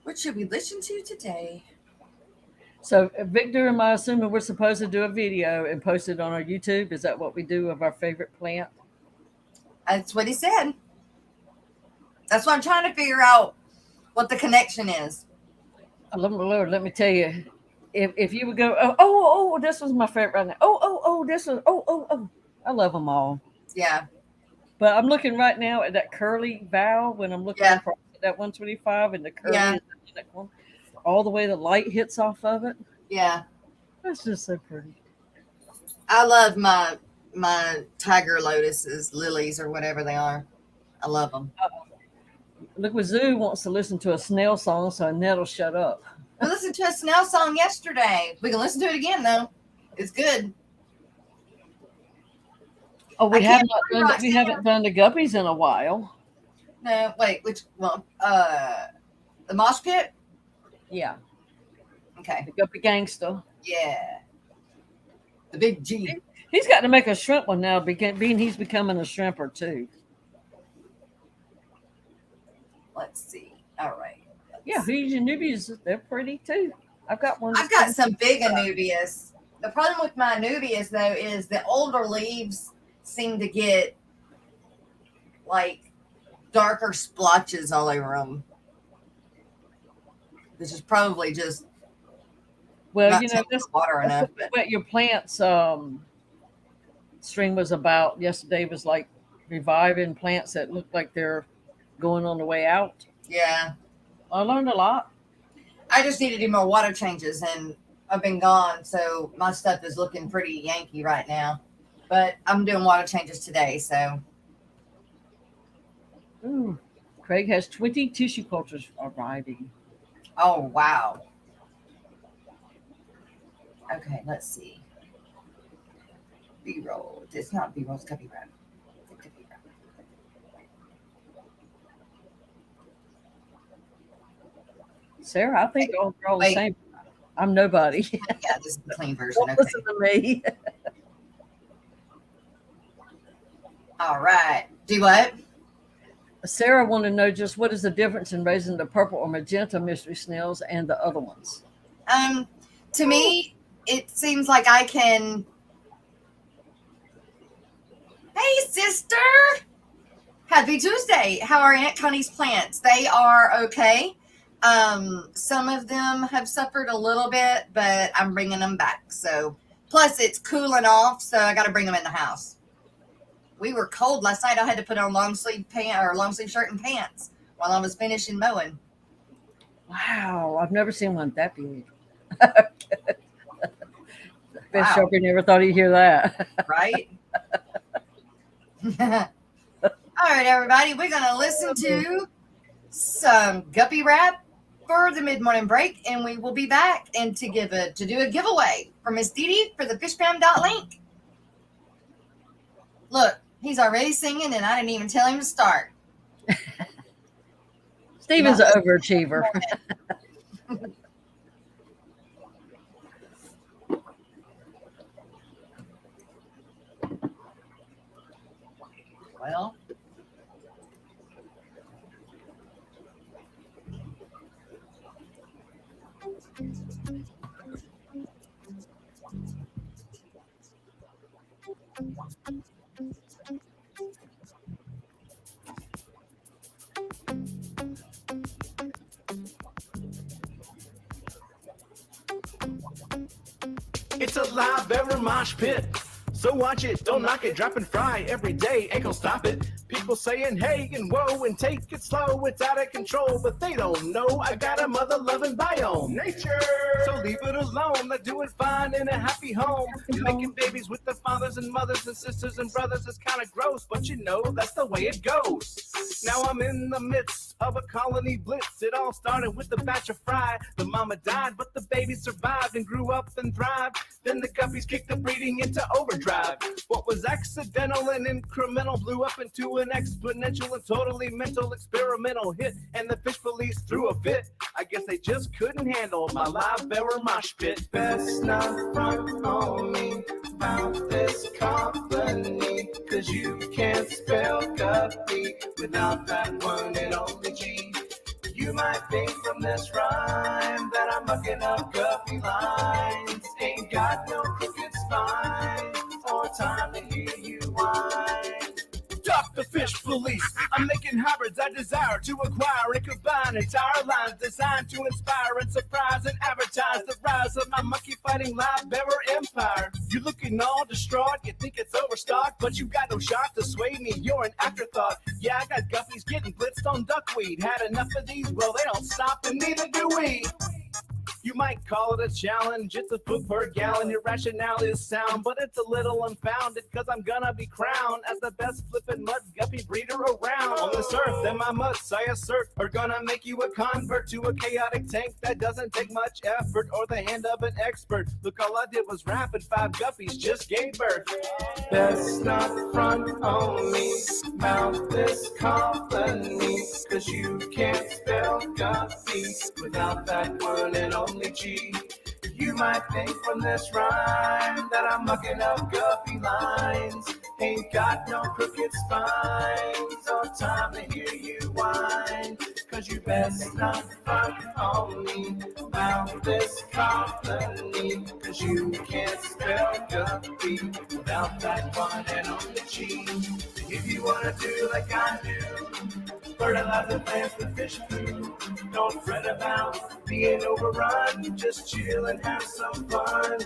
What should we listen to today? So, Victor, am I assuming we're supposed to do a video and post it on our YouTube? Is that what we do of our favorite plant? That's what he said. That's what I'm trying to figure out what the connection is. Lord, let me tell you, if you would go, oh, this was my favorite right now. This was, I love them all. Yeah. But I'm looking right now at that curly valve when I'm looking across at that 125 and the curly is in that one. All the way the light hits off of it. Yeah. That's just so pretty. I love my tiger lotuses, lilies, or whatever they are. I love them. Look, Zoo wants to listen to a snail song, so Annette will shut up. We listened to a snail song yesterday. We can listen to it again, though. It's good. Oh, we haven't done the guppies in a while. No, wait, which one? The mosh pit? Yeah. Okay. The guppy gangster. Yeah. The big G. He's got to make a shrimp one now, being he's becoming a shrimper too. Let's see. All right. Yeah, these Anubias, they're pretty too. I've got one. I've got some big Anubias. The problem with my Anubias, though, is the older leaves seem to get like darker splotches all over them. This is probably just well, you know, that's water enough. What your plants stream was about yesterday was like reviving plants that look like they're going on the way out. Yeah. I learned a lot. I just need to do more water changes, and I've been gone, so my stuff is looking pretty Yankee right now. But I'm doing water changes today, so. Ooh, Craig has 20 tissue cultures arriving. Oh, wow. Okay, let's see. B-roll. It's not B-roll, it's Guppy Wrap. Sarah, I think they're all the same. I'm nobody. Yeah, this is the clean version. Don't listen to me. All right. Do what? Sarah wanted to know just what is the difference in raising the purple or magenta mystery snails and the other ones? To me, it seems like I can. Hey, sister. Happy Tuesday. How are Aunt Connie's plants? They are okay. Some of them have suffered a little bit, but I'm bringing them back. So, plus it's cooling off, so I got to bring them in the house. We were cold last night. I had to put on long sleeve shirt and pants while I was finishing mowing. Wow, I've never seen one that big. Fish Wow. Sharpie never thought he'd hear that. Right? All right, everybody, we're going to listen to some Guppy Rap for the mid-morning break, and we will be back and to do a giveaway for Miss Dee Dee for the fishpam.link. Look, he's already singing, and I didn't even tell him to start. Steven's an overachiever. Well, It's a live ever mosh pit. So watch it, don't knock it, drop and fry every day, ain't gonna stop it. People saying hey and whoa and take it slow, it's out of control, but they don't know I got a mother-loving biome. Nature! So leave it alone, they're doing fine in a happy home. Making babies with their fathers and mothers and sisters and brothers is kind of gross, but you know that's the way it goes. Now I'm in the midst of a colony blitz. It all started with a batch of fry. The mama died, but the baby survived and grew up and thrived. Then the guppies kicked the breeding into overdrive. What was accidental and incremental blew up into an exponential and totally mental experimental hit. And the fish police threw a fit. I guess they just couldn't handle my live bearer mosh pit. Best not front on me about this company, 'cause you can't spell guppy without that one and only G. You might think from this rhyme that I'm mucking up guppy lines. Ain't got no crooked spine or time to hear you whine. Stop the fish police. I'm making hybrids I desire to acquire and combine entire lines designed to inspire and surprise and advertise the rise of my monkey fighting live bearer empire. You're looking all distraught, you think it's overstocked, but you got no shot to sway me, you're an afterthought. Yeah, I got guppies getting blitzed on duckweed. Had enough of these, well they don't stop and neither do we. You might call it a challenge, it's a foot per gallon. Your rationale is sound, but it's a little unfounded, 'cause I'm gonna be crowned as the best flippin' mud guppy breeder around. On this earth, then my mutts, I assert, are gonna make you a convert to a chaotic tank that doesn't take much effort or the hand of an expert. Look, all I did was rap and 5 guppies just gave birth. Best not front on me about this company, 'cause you can't spell guppy without that one and only G. You might think from this rhyme that I'm mucking up guppy lines. Ain't got no crooked spines or time to hear you whine. 'Cause you best not front on me about this company, 'cause you can't spell guppy without that one and only G. If you wanna do like I do, fertilize the plants with fish food. Don't fret about being overrun, just chill and have some fun.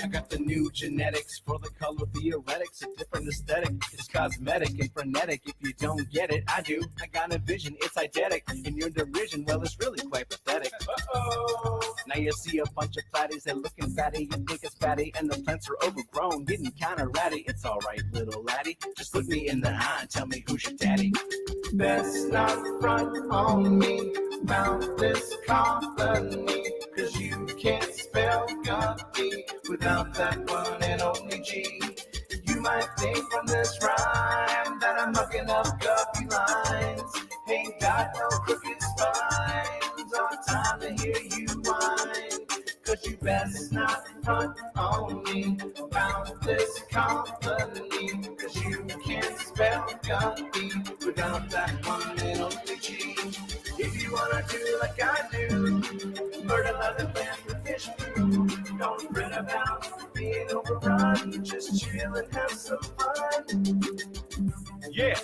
I got the new genetics for the color theoretics, a different aesthetic. It's cosmetic and frenetic. If you don't get it, I do. I got a vision, it's eidetic. In your derision, well, it's really quite pathetic. Uh-oh. Now you see a bunch of platties, they're looking fatty. You think it's fatty, and the plants are overgrown, getting kinda ratty. It's alright, little laddie. Just look me in the eye and tell me who's your daddy. Best not front on me about this company, 'cause you can't spell guppy without that one and only G. You might think from this rhyme that I'm mucking up guppy lines. Ain't got no crooked spines or time to hear you whine. 'Cause you best not front on me about this company, 'cause you can't spell guppy without that one and only G. If you wanna do like I do, fertilize the plants with fish food. Don't fret about being overrun, just chill and have some fun. Yeah.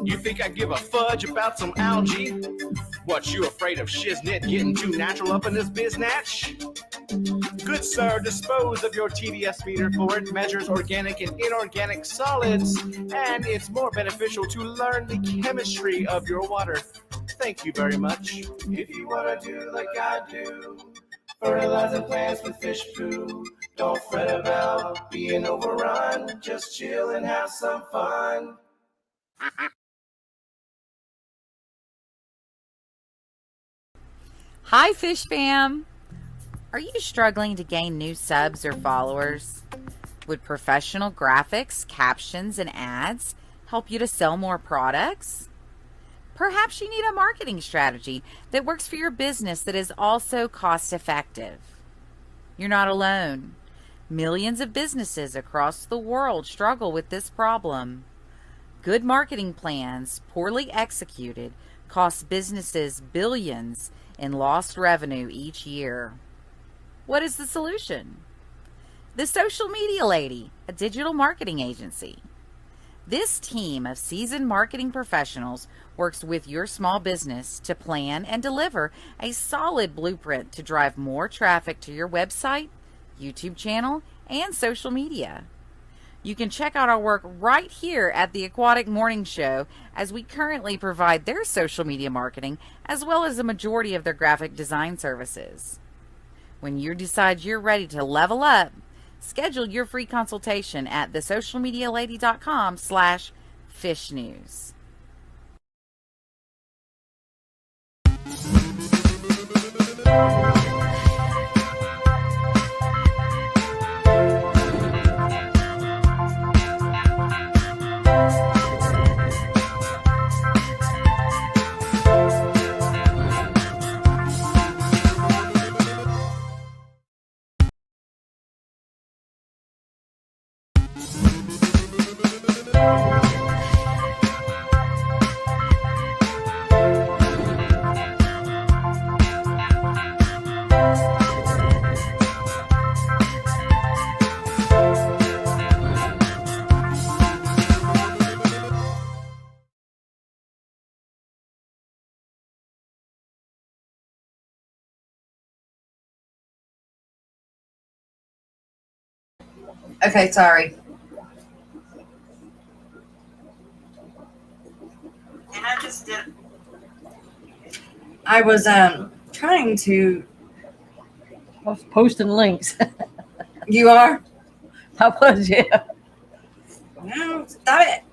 You think I give a fudge about some algae? What, you afraid of shiznit getting too natural up in this biznatch? Good sir, dispose of your TDS meter, for it measures organic and inorganic solids, and it's more beneficial to learn the chemistry of your water. Thank you very much. If you want to do like I do, fertilize the plants with fish food. Don't fret about being overrun, just chill and have some fun. Hi, Fish Fam! Are you struggling to gain new subs or followers? Would professional graphics, captions, and ads help you to sell more products? Perhaps you need a marketing strategy that works for your business that is also cost effective. You're not alone. Millions of businesses across the world struggle with this problem. Good marketing plans, poorly executed, cost businesses billions in lost revenue each year. What is the solution? The Social Media Lady, a digital marketing agency. This team of seasoned marketing professionals works with your small business to plan and deliver a solid blueprint to drive more traffic to your website, YouTube channel, and social media. You can check out our work right here at the Aquatic Morning Show, as we currently provide their social media marketing as well as a majority of their graphic design services. When you decide you're ready to level up, schedule your free consultation at thesocialmedialady.com/fishnews. Okay, sorry. And I just did. I was trying to. I was posting links. You are? I was, yeah. No, stop it.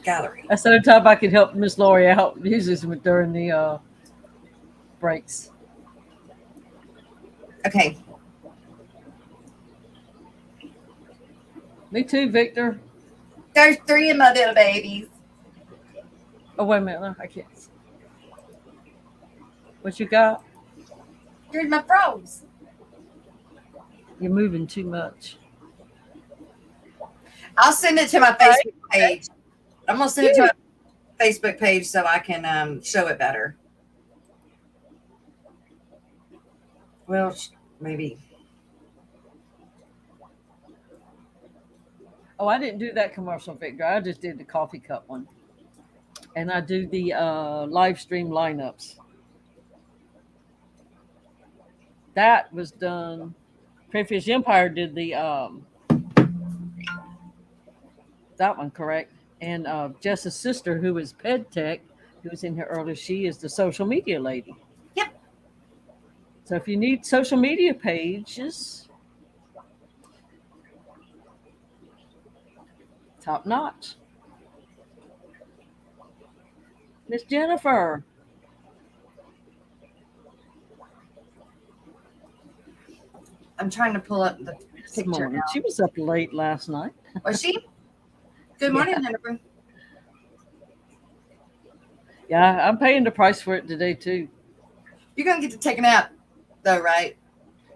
Gallery. That's the only time I could help Miss Lori out. Usually during the breaks. Okay. Me too, Victor. There's 3 of my little babies. Oh, wait a minute. No, I can't. What you got? Here's my frogs. You're moving too much. I'll send it to my Facebook page. I'm going to send it to my Facebook page so I can show it better. Well, maybe. Oh, I didn't do that commercial, Victor. I just did the coffee cup one. And I do the live stream lineups. That was done. Crayfish Empire did the that one, correct? And Jess's sister, who is Ped Tech, who was in here earlier, she is the social media lady. Yep. So if you need social media pages, top notch. Miss Jennifer. I'm trying to pull up the This picture morning. now. She was up late last night. Was she? Good morning, Jennifer. Yeah, I'm paying the price for it today too. You're going to get to take a nap, though, right?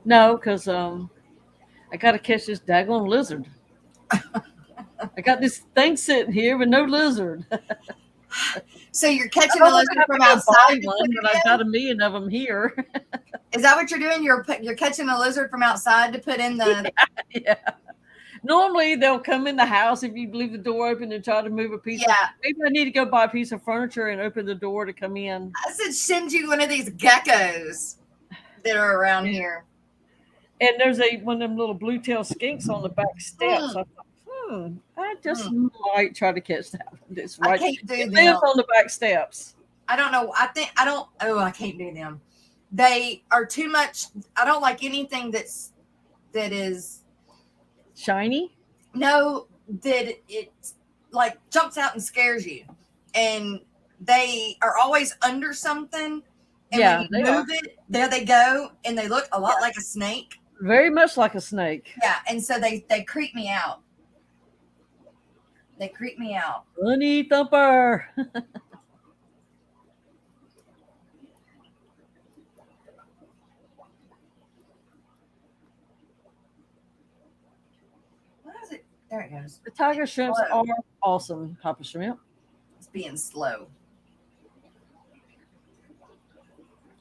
No, because I got to catch this daggone lizard. I got this thing sitting here with no lizard. So you're catching a lizard from outside? One, but I've got a million of them here. Is that what you're doing? You're catching a lizard from outside to put in the... Yeah. Normally they'll come in the house if you leave the door open and try to move a piece. Yeah. Maybe I need to go buy a piece of furniture and open the door to come in. I said send you one of these geckos that are around here. And there's one of them little blue tail skinks on the back steps. I thought, I just might try to catch that one. It's right. I can't do It them. lives on the back steps. I don't know. I can't do them. They are too much. I don't like anything that is Shiny? no, that it like jumps out and scares you. And they are always under something. And Yeah, when they you are move it, there they go, and they look a lot like a snake. very much like a snake. Yeah, and so they creep me out. They creep me out. Bunny thumper. What is it? There it goes. The tiger shrimps Slow. are awesome, Papa Shrimp. It's being slow.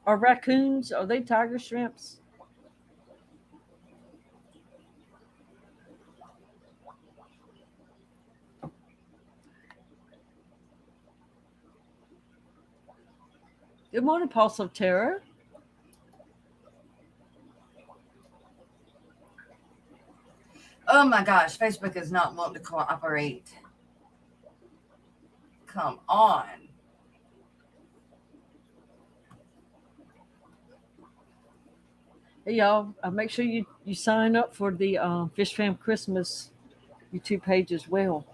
Are raccoons, are they tiger shrimps? Good morning, Pulse of Terror. Oh my gosh, Facebook is not wanting to cooperate. Come on. Hey y'all, make sure you sign up for the Fish Fam Christmas YouTube page as well.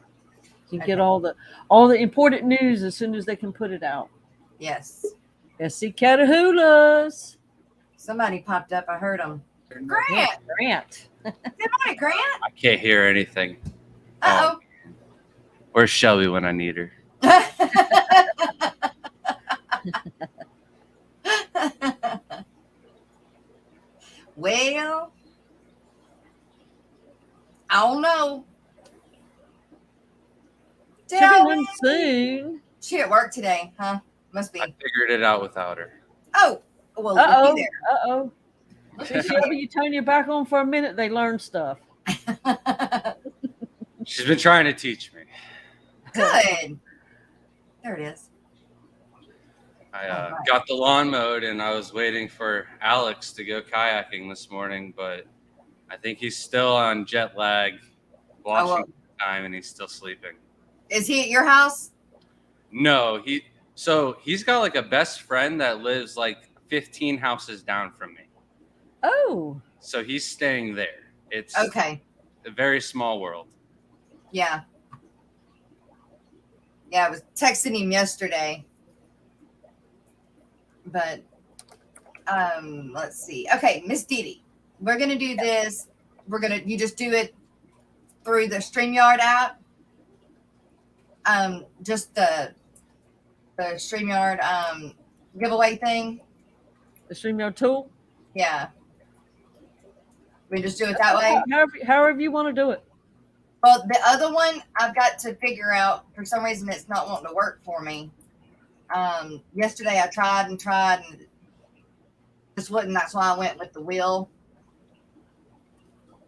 You can get Okay. all the important news as soon as they can put it out. Yes. SC Catahoulas. Somebody popped up. I heard them. Yeah, Grant. Grant. Good morning, Grant. I can't hear anything. Uh Where's Shelby when I need her? oh. Well, I don't know. Should be Tell done me. soon. She at work today, huh? Must be. I figured it out without her. Oh, well, Uh look oh. you Uh oh. See, Shelby, you turn your back on for a minute, they learn stuff. there. She's been trying to teach me. Good. There it is. I All right. got the lawn mowed and I was waiting for Alex to go kayaking this morning, but I think he's still on jet lag, Washington time, and he's still sleeping. Is he at your house? No, he's got like a best friend that lives like 15 houses down from me. Oh. So he's staying there. It's Okay. a very small world. Yeah. Yeah, I was texting him yesterday. But let's see. Okay, Miss Dee, we're gonna do this. You just do it through the StreamYard app. Just the StreamYard giveaway thing. The StreamYard tool? Yeah. We just do it that way. However you want to do it. Well, the other one I've got to figure out. For some reason, it's not wanting to work for me. Yesterday I tried and just wouldn't. That's why I went with the wheel.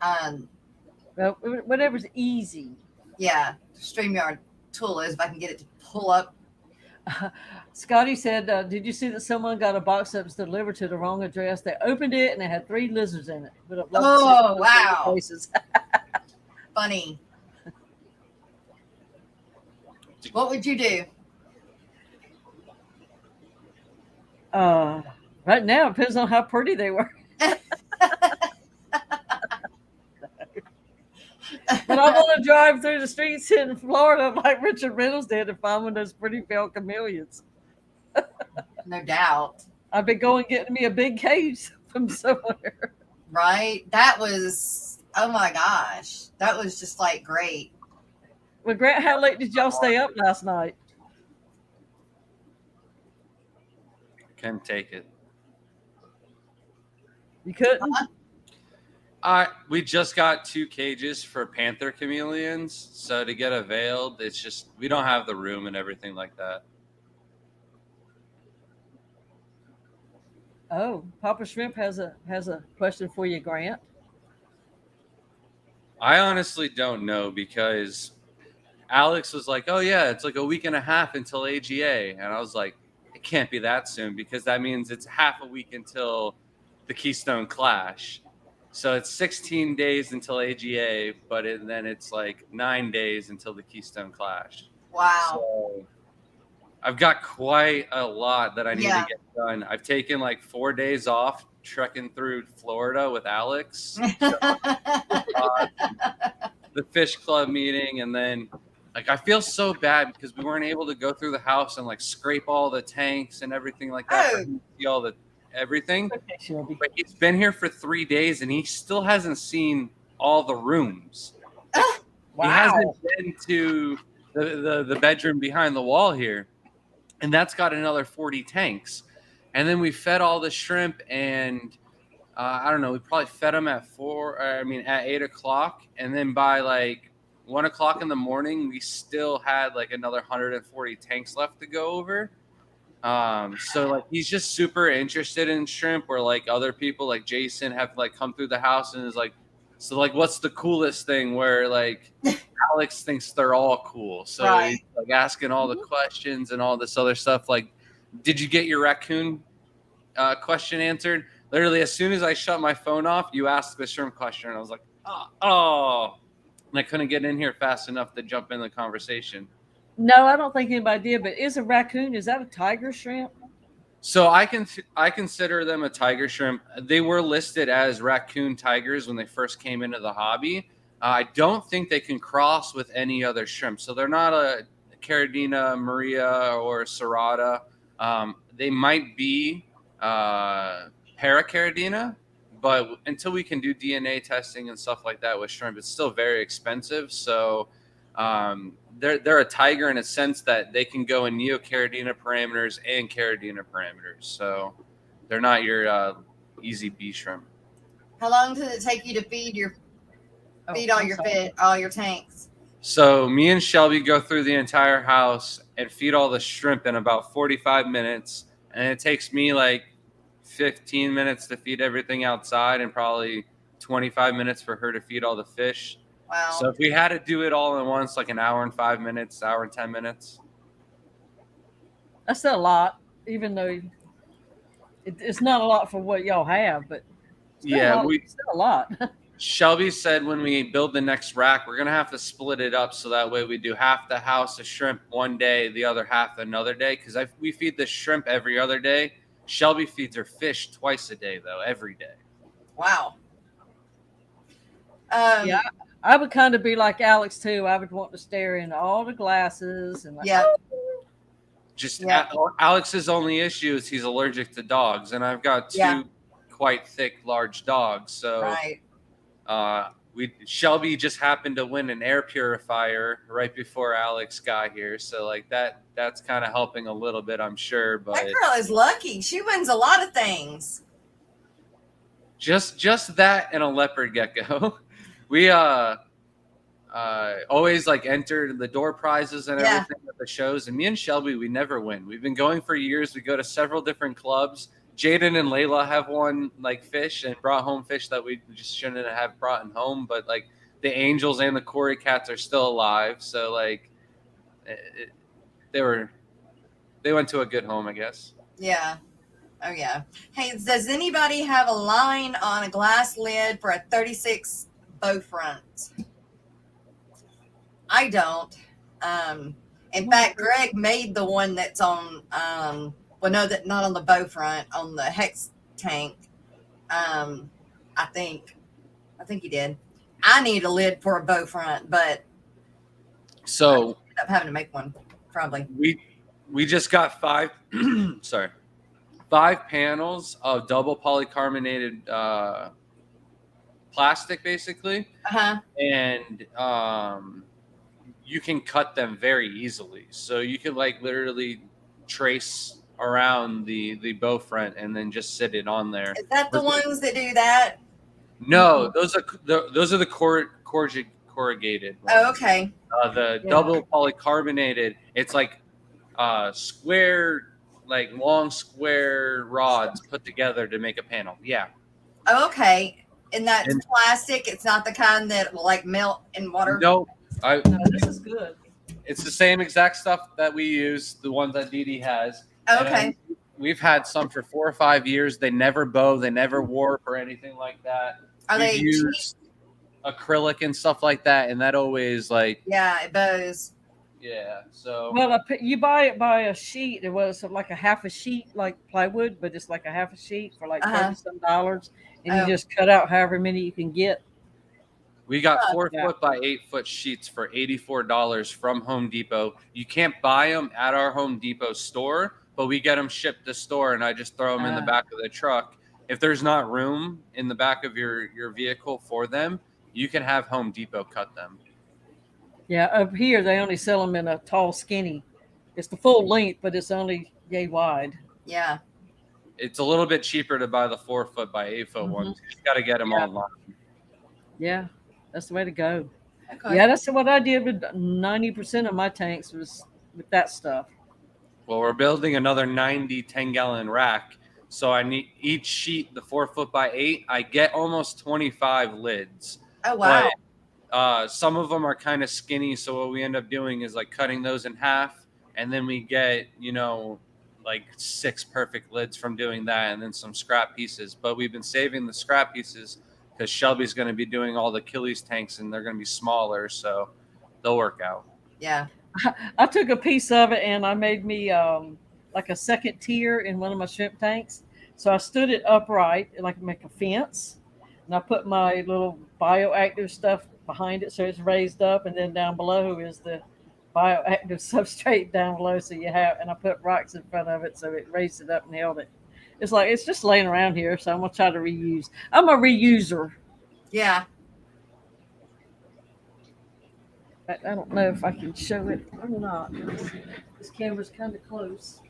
Well, whatever's easy. Yeah, StreamYard tool is if I can get it to pull up. Scotty said, did you see that someone got a box that was delivered to the wrong address? They opened it and it had 3 lizards in it. Oh, wow. Places. Funny. What would you do? Right now, it depends on how pretty they were. But I want to drive through the streets in Florida like Richard Reynolds did and find one of those pretty pale chameleons. No doubt. I've been getting me a big cage from somewhere. Right? That was, oh my gosh. That was just like great. Well, Grant, how late did y'all stay up last night? Couldn't take it. You couldn't? We just got 2 cages for panther chameleons, so to get a veiled, it's just we don't have the room and everything like that. Oh, Papa Shrimp has a question for you, Grant. I honestly don't know because Alex was like, "Oh yeah, it's like a week and a half until AGA," and I was like, "It can't be that soon because that means it's half a week until the Keystone Clash." So it's 16 days until AGA, but then it's like 9 days until the Keystone Clash. Wow. So I've got quite a lot that I need Yeah. to get done. I've taken like 4 days off trekking through Florida with Alex, the fish club meeting, and then Like, I feel so bad because we weren't able to go through the house and like scrape all the tanks and everything like that for Oh. him to see all the everything. Okay, Shelby. But he's been here for 3 days and he still hasn't seen all the rooms. He hasn't been to the bedroom behind the wall here, and that's got another 40 tanks. And then we fed all the shrimp, and I don't know, we probably fed them at 8 o'clock, and then by like 1 o'clock in the morning, we still had like another 140 tanks left to go over. So like he's just super interested in shrimp, where like other people like Jason have like come through the house and is like, so like what's the coolest thing, where like Alex thinks they're all cool. So Right. he's like asking all the questions and all this other stuff. Like, did you get your raccoon question answered? Literally, as soon as I shut my phone off, you asked the shrimp question. And I was like, oh. And I couldn't get in here fast enough to jump in the conversation. No, I don't think anybody did. But is that a tiger shrimp? So I consider them a tiger shrimp. They were listed as raccoon tigers when they first came into the hobby. I don't think they can cross with any other shrimp. So they're not a Caridina Maria or Serrata. They might be Paracaridina, but until we can do DNA testing and stuff like that with shrimp, it's still very expensive. So they're a tiger in a sense that they can go in Neocaridina parameters and Caridina parameters. So they're not your easy B shrimp. How long does it take you to feed all your tanks? So me and Shelby go through the entire house and feed all the shrimp in about 45 minutes. And it takes me like 15 minutes to feed everything outside and probably 25 minutes for her to feed all the fish. Wow. So if we had to do it all at once, like an hour and 5 minutes, hour and 10 minutes. That's still a lot, even though it's not a lot for what y'all have, but still a lot. Shelby said when we build the next rack, we're going to have to split it up so that way we do half the house of shrimp one day, the other half another day. Because we feed the shrimp every other day. Shelby feeds her fish twice a day, though, every day. Wow. Yeah, I would kind of be like Alex, too. I would want to stare into all the glasses. And like, Alex's only issue is he's allergic to dogs. And I've got two quite thick, large dogs. So right. Shelby just happened to win an air purifier right before Alex got here, so like that's kind of helping a little bit, I'm sure. But that girl is lucky. She wins a lot of things. Just that and a leopard gecko. We always like enter the door prizes and everything at the shows, and me and Shelby, we never win. We've been going for years. We go to several different clubs. Jaden and Layla have won like fish and brought home fish that we just shouldn't have brought home. But like the Angels and the Corey Cats are still alive. So like they went to a good home, I guess. Yeah. Oh yeah. Hey, does anybody have a line on a glass lid for a 36 bow front? I don't. In fact, Greg made the one that's on well, no, that not on the bow front, on the hex tank. I think he did. I need a lid for a bow front, but so I ended up having to make one probably. We just got 5 panels of double polycarbonated plastic, basically, and you can cut them very easily. So you can like literally trace around the bow front and then just sit it on there. Is that the ones that do that? No, those are the corrugated ones. Oh, okay. The double polycarbonated, it's like square, like long square rods put together to make a panel. Yeah. Oh, okay. And that's plastic. It's not the kind that will like melt in water. No, this is good. It's the same exact stuff that we use, the ones that Dee Dee has. Okay. And we've had some for 4 or 5 years. They never bow, they never warp or anything like that. Are they used acrylic and stuff like that, and that always like it bows. Yeah. So well, you buy it by a sheet. It was like a half a sheet, like plywood, but it's like a half a sheet for like $30 some, and you just cut out however many you can get. We got Oh, 4 yeah. foot by 8 foot sheets for $84 from Home Depot. You can't buy them at our Home Depot store, but we get them shipped to store, and I just throw them in the back of the truck. If there's not room in the back of your vehicle for them, you can have Home Depot cut them. Yeah, up here they only sell them in a tall, skinny. It's the full length, but it's only yay wide. yeah. It's a little bit cheaper to buy the 4 foot by 8 foot Mhm. ones. You got to get them Yeah. online. Yeah, that's the way to go. Okay. Yeah, that's what I did with 90% of my tanks was with that stuff. Well, we're building another 90 10-gallon rack. So I need each sheet, the 4 foot by 8, I get almost 25 lids. Oh, wow. But some of them are kind of skinny. So what we end up doing is like cutting those in half. And then we get, like 6 perfect lids from doing that, and then some scrap pieces. But we've been saving the scrap pieces because Shelby's going to be doing all the Achilles tanks, and they're going to be smaller. So they'll work out. Yeah. I took a piece of it and I made me like a second tier in one of my shrimp tanks. So I stood it upright, like make a fence, and I put my little bioactive stuff behind it so it's raised up, and then down below is the bioactive substrate down below. So you have, and I put rocks in front of it so it raised it up and held it. It's like it's just laying around here, so I'm gonna try to reuse. I'm a reuser. Yeah. I don't know if I can show it or not. This camera's kind of close.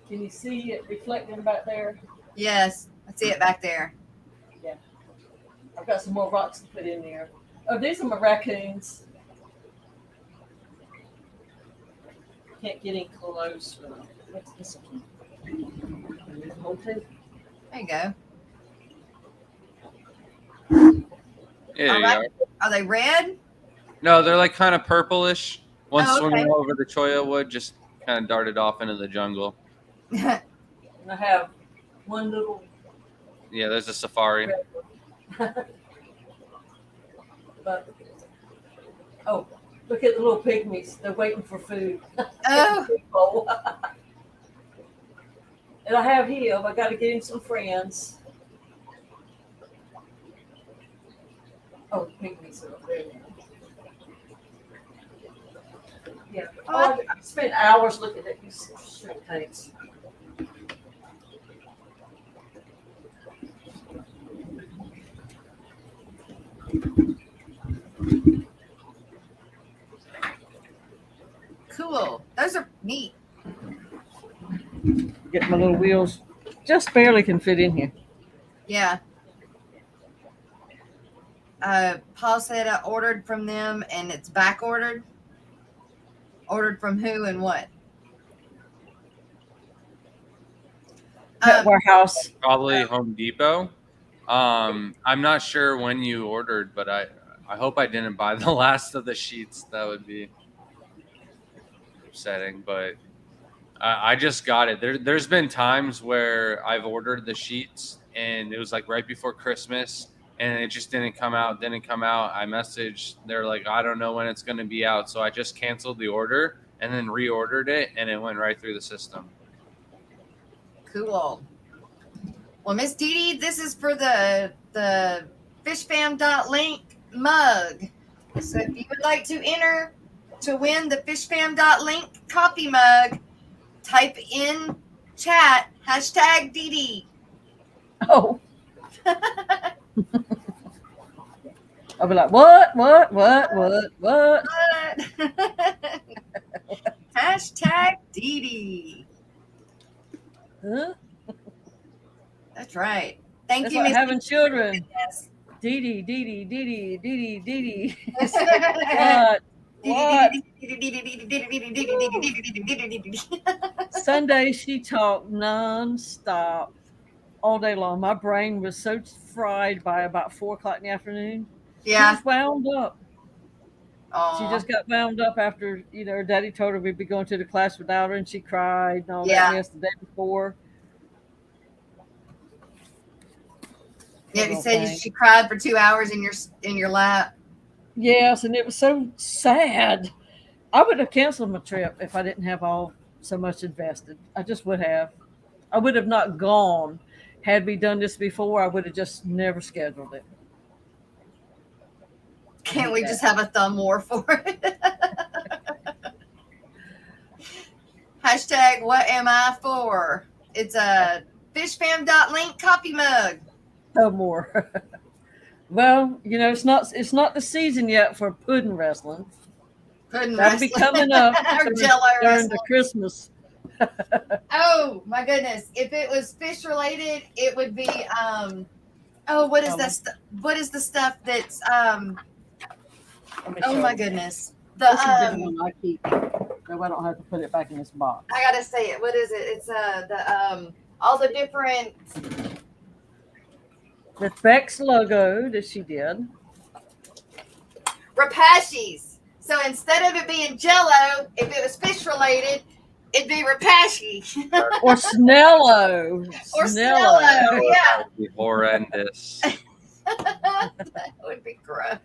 Can you see it reflecting back there? Yes. I see it back there. I've got some more rocks to put in there. Oh, these are my raccoons. Can't get in close. What's this one? There you go. Yeah, All right. Are they red? No, they're like kind of purplish. One Oh, okay. swimming over the cholla wood just kind of darted off into the jungle. And I have one little. Yeah, there's a safari. But oh, look at the little pygmies. They're waiting for food. Oh. And I have him. I got to get him some friends. Oh, the pygmies are over there. Yeah. Oh, I spent hours looking at these shrimp tanks. Cool. Those are neat. Get my little wheels. Just barely can fit in here. Yeah. Paul said I ordered from them and it's back ordered. Ordered from who and what? Pet warehouse. Probably Home Depot. I'm not sure when you ordered, but I hope I didn't buy the last of the sheets. That would be upsetting, but I just got it. There's been times where I've ordered the sheets and it was like right before Christmas and it just didn't come out. I messaged, they're like, I don't know when it's going to be out. So I just canceled the order and then reordered it and it went right through the system. Cool. Well, Miss Dee Dee, this is for the fishfam.link mug. So if you would like to enter to win the fishfam.link coffee mug, type in chat #Dee Dee. Oh. I'll be like, what? #Dee Dee. Huh? That's right. Thank That's you, like Miss having Dee children. Yes. Dee Dee, Dee Dee, Dee Dee, Dee Dee, Dee Dee. What? Sunday she talked nonstop all day long. My brain was so fried by about 4 o'clock in the afternoon. Yeah. She was wound up. Aw. She just got wound up after, her daddy told her we'd be going to the class without her, and she cried and all Yeah. that mess the day before. Yeah, you said she cried for 2 hours in your lap. Yes, and it was so sad. I would have canceled my trip if I didn't have all so much invested. I just would have. I would have not gone. Had we done this before, I would have just never scheduled it. Can't we just have a thumb war for it? Hashtag what am I for? It's a fishfam.link coffee mug. No more. Well, it's not the season yet for pudding wrestling. Pudding That'll be wrestling. coming up Or jello during wrestling. the Christmas. Oh my goodness! If it was fish related, it would be what is that? What is the stuff that's Let me Oh show my you. goodness! This is The the one I keep, so I don't have to put it back in this box. I gotta say it. What is it? It's the all the different. With Beck's logo that she did. Rapashis. So instead of it being jello, if it was fish related, it'd be rapashi. Or Snello. Or Snello. Yeah. That would be horrendous. That would be gross.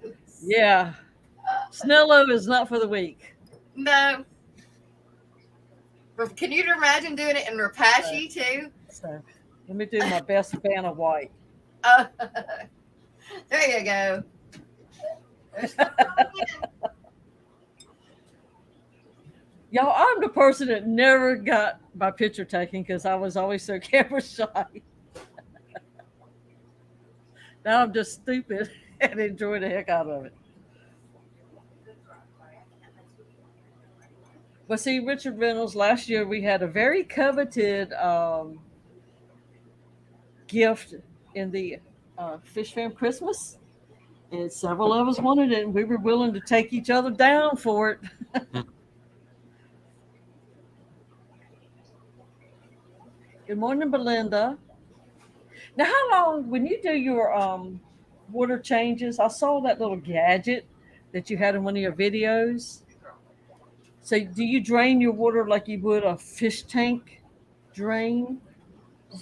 Yeah. Snello is not for the weak. No. Can you imagine doing it in rapashi too? So let me do my best fan of white. There you go. Y'all, I'm the person that never got my picture taken because I was always so camera shy. Now I'm just stupid and enjoy the heck out of it. But see, Richard Reynolds, last year we had a very coveted gift in the Fish Fam Christmas. And several of us wanted it, and we were willing to take each other down for it. Good morning, Belinda. Now, how long, when you do your water changes, I saw that little gadget that you had in one of your videos. So do you drain your water like you would a fish tank drain?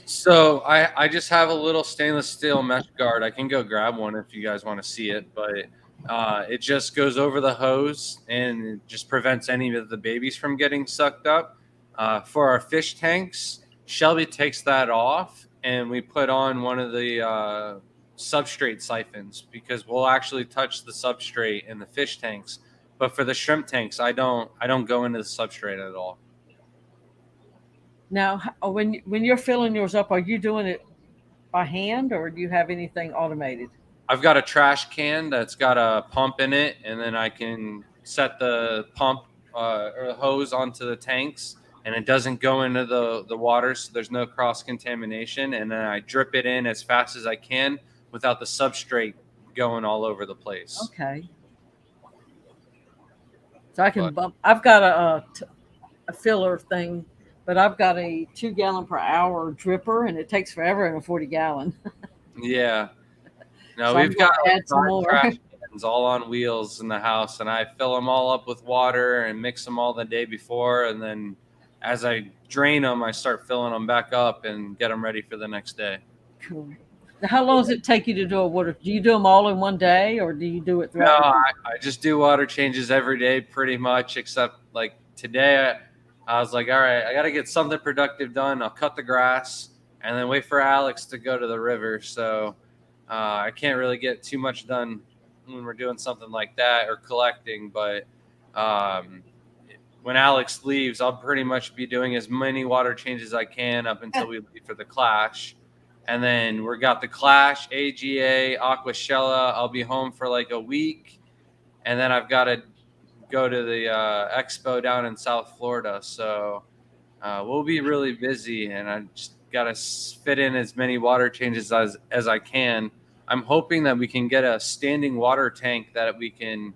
So I just have a little stainless steel mesh guard. I can go grab one if you guys want to see it, but it just goes over the hose and it just prevents any of the babies from getting sucked up. For our fish tanks, Shelby takes that off and we put on one of the substrate siphons because we'll actually touch the substrate in the fish tanks. But for the shrimp tanks, I don't go into the substrate at all. Now, when you're filling yours up, are you doing it by hand or do you have anything automated? I've got a trash can that's got a pump in it, and then I can set the pump or the hose onto the tanks, and it doesn't go into the water, so there's no cross contamination. And then I drip it in as fast as I can without the substrate going all over the place. Okay. So I can bump. I've got a filler thing, but I've got a 2 gallon per hour dripper, and it takes forever in a 40 gallon. Yeah. No, So we've got add some 5 more. trash cans all on wheels in the house, and I fill them all up with water and mix them all the day before, and then as I drain them, I start filling them back up and get them ready for the next day. Cool. Now, how long does it take you to do a water? Do you do them all in one day, or do you do it No, throughout? I just do water changes every day pretty much, except like today I was like, all right, I got to get something productive done. I'll cut the grass and then wait for Alex to go to the river. So I can't really get too much done when we're doing something like that or collecting. But when Alex leaves, I'll pretty much be doing as many water changes as I can up until we leave for the Clash. And then we got the Clash, AGA, Aquashella. I'll be home for like a week. And then I've got to go to the Expo down in South Florida. So we'll be really busy. And I just got to fit in as many water changes as I can. I'm hoping that we can get a standing water tank that we can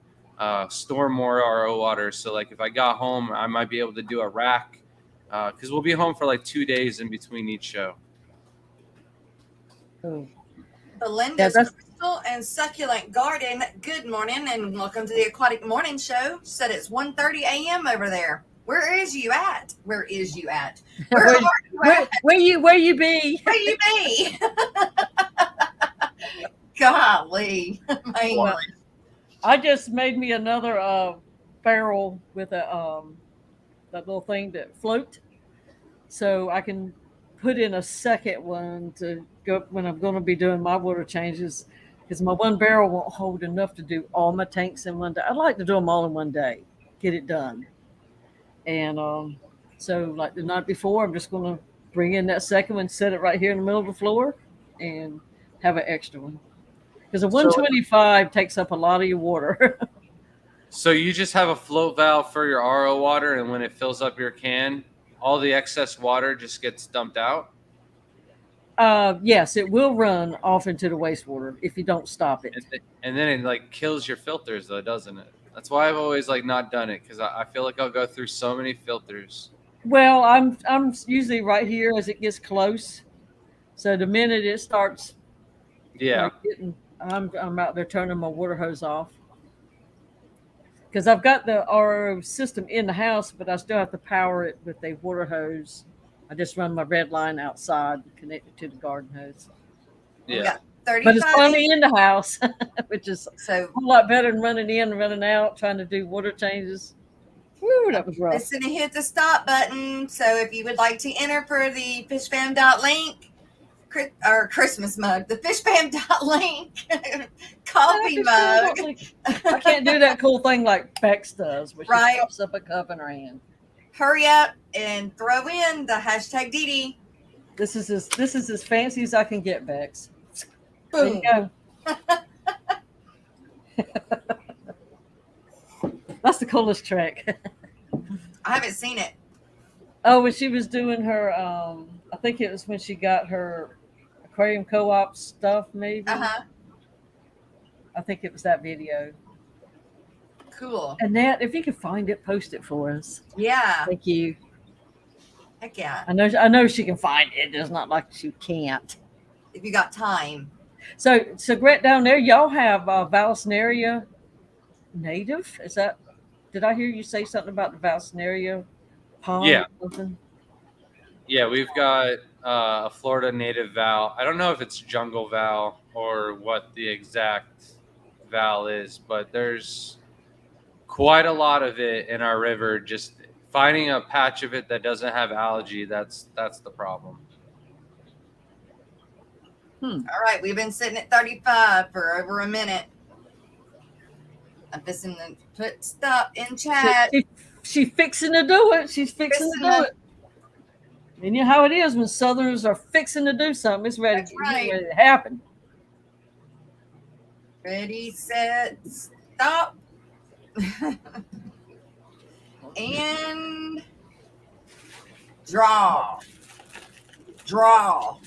store more RO water. So like if I got home, I might be able to do a rack because we'll be home for like 2 days in between each show. Cool. Belinda's Yeah, that's- Crystal and Succulent Garden. Good morning and welcome to the Aquatic Morning Show. Said it's 1:30 a.m. over there. Where is you at? Where is you at? Where are you at? Where you be? Where you be? Golly, man. Well, I just made me another barrel with a that little thing that float, so I can put in a second one to go when I'm going to be doing my water changes, because my one barrel won't hold enough to do all my tanks in one day. I'd like to do them all in one day, get it done. And so, like the night before, I'm just going to bring in that second one, set it right here in the middle of the floor, and have an extra one. Because a So- 125 takes up a lot of your water. So you just have a float valve for your RO water, and when it fills up your can, all the excess water just gets dumped out. Yes, it will run off into the wastewater if you don't stop it. And then it like kills your filters, though, doesn't it? That's why I've always like not done it, because I feel like I'll go through so many filters. Well, I'm usually right here as it gets close. So the minute it starts, Yeah. like, I'm out there turning my water hose off. Because I've got the RO system in the house, but I still have to power it with a water hose. I just run my red line outside and connect it to the garden hose. We Yeah. got But 35. it's finally in the house, which is So a whole lot better than running in and running out, trying to do water changes. Woo, that was rough. listen to hit the stop button. So if you would like to enter for the fishfam.link or Christmas mug, the fishfam.link coffee mug. I can't do that cool thing like Bex does, where she Right. pops up a cup in her hand. Hurry up and throw in the hashtag DD. This is as fancy as I can get, Bex. There Boom. you go. That's the coolest trick. I haven't seen it. Oh, when she was doing her, I think it was when she got her aquarium co-op stuff, maybe. Uh-huh. I think it was that video. Cool. Annette, if you could find it, post it for us. Yeah. Thank you. Heck yeah. I know she can find it. It's not like she can't. If you got time. So Gret, down there, y'all have Vallisneria native? Is that? Did I hear you say something about the Vallisneria pond? Yeah. Or something? Yeah, we've got a Florida native val. I don't know if it's jungle val or what the exact val is, but there's quite a lot of it in our river. Just finding a patch of it that doesn't have algae, that's the problem. All right. We've been sitting at 35 for over a minute. I'm just going to put stop in chat. She fixing to do it. She's fixing to do it. And you know how it is when Southerners are fixing to do something. It's ready, That's right. ready to happen. Ready, set, stop. And draw. Draw.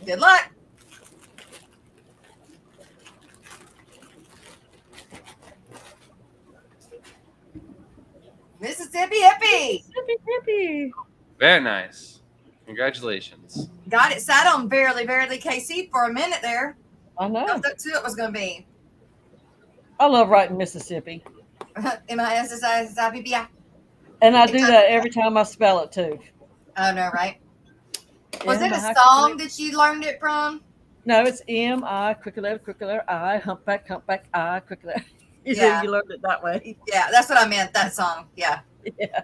Good luck. Mississippi hippie. Hippie. Very nice. Congratulations. Got it sat on barely KC for a minute there. I know. Thought that's who it was going to be. I love writing Mississippi. MISSIPPI. And I do that every time I spell it too. Oh, no, right? Was Yeah, it I a song that you learned it from? No, it's M-I, crooked letter, I, humpback, I, crooked letter. Yeah. You learned it that way. Yeah, that's what I meant, that song. Yeah. Yeah.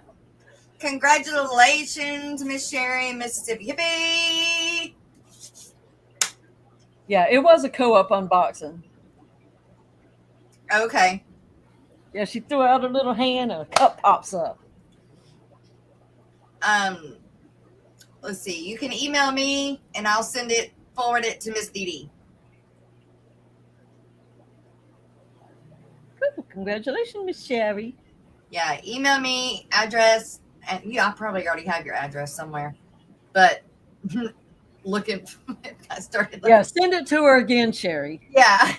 Congratulations, Miss Sherry, Mississippi hippie. Yeah, it was a co-op unboxing. Okay. Yeah, she threw out her little hand and a cup pops up. Let's see. You can email me and I'll forward it to Miss Dee Dee. Good. Congratulations, Miss Sherry. Yeah, email me address, and I probably already have your address somewhere, but looking, I started looking. Yeah, send it to her again, Sherry. Yeah.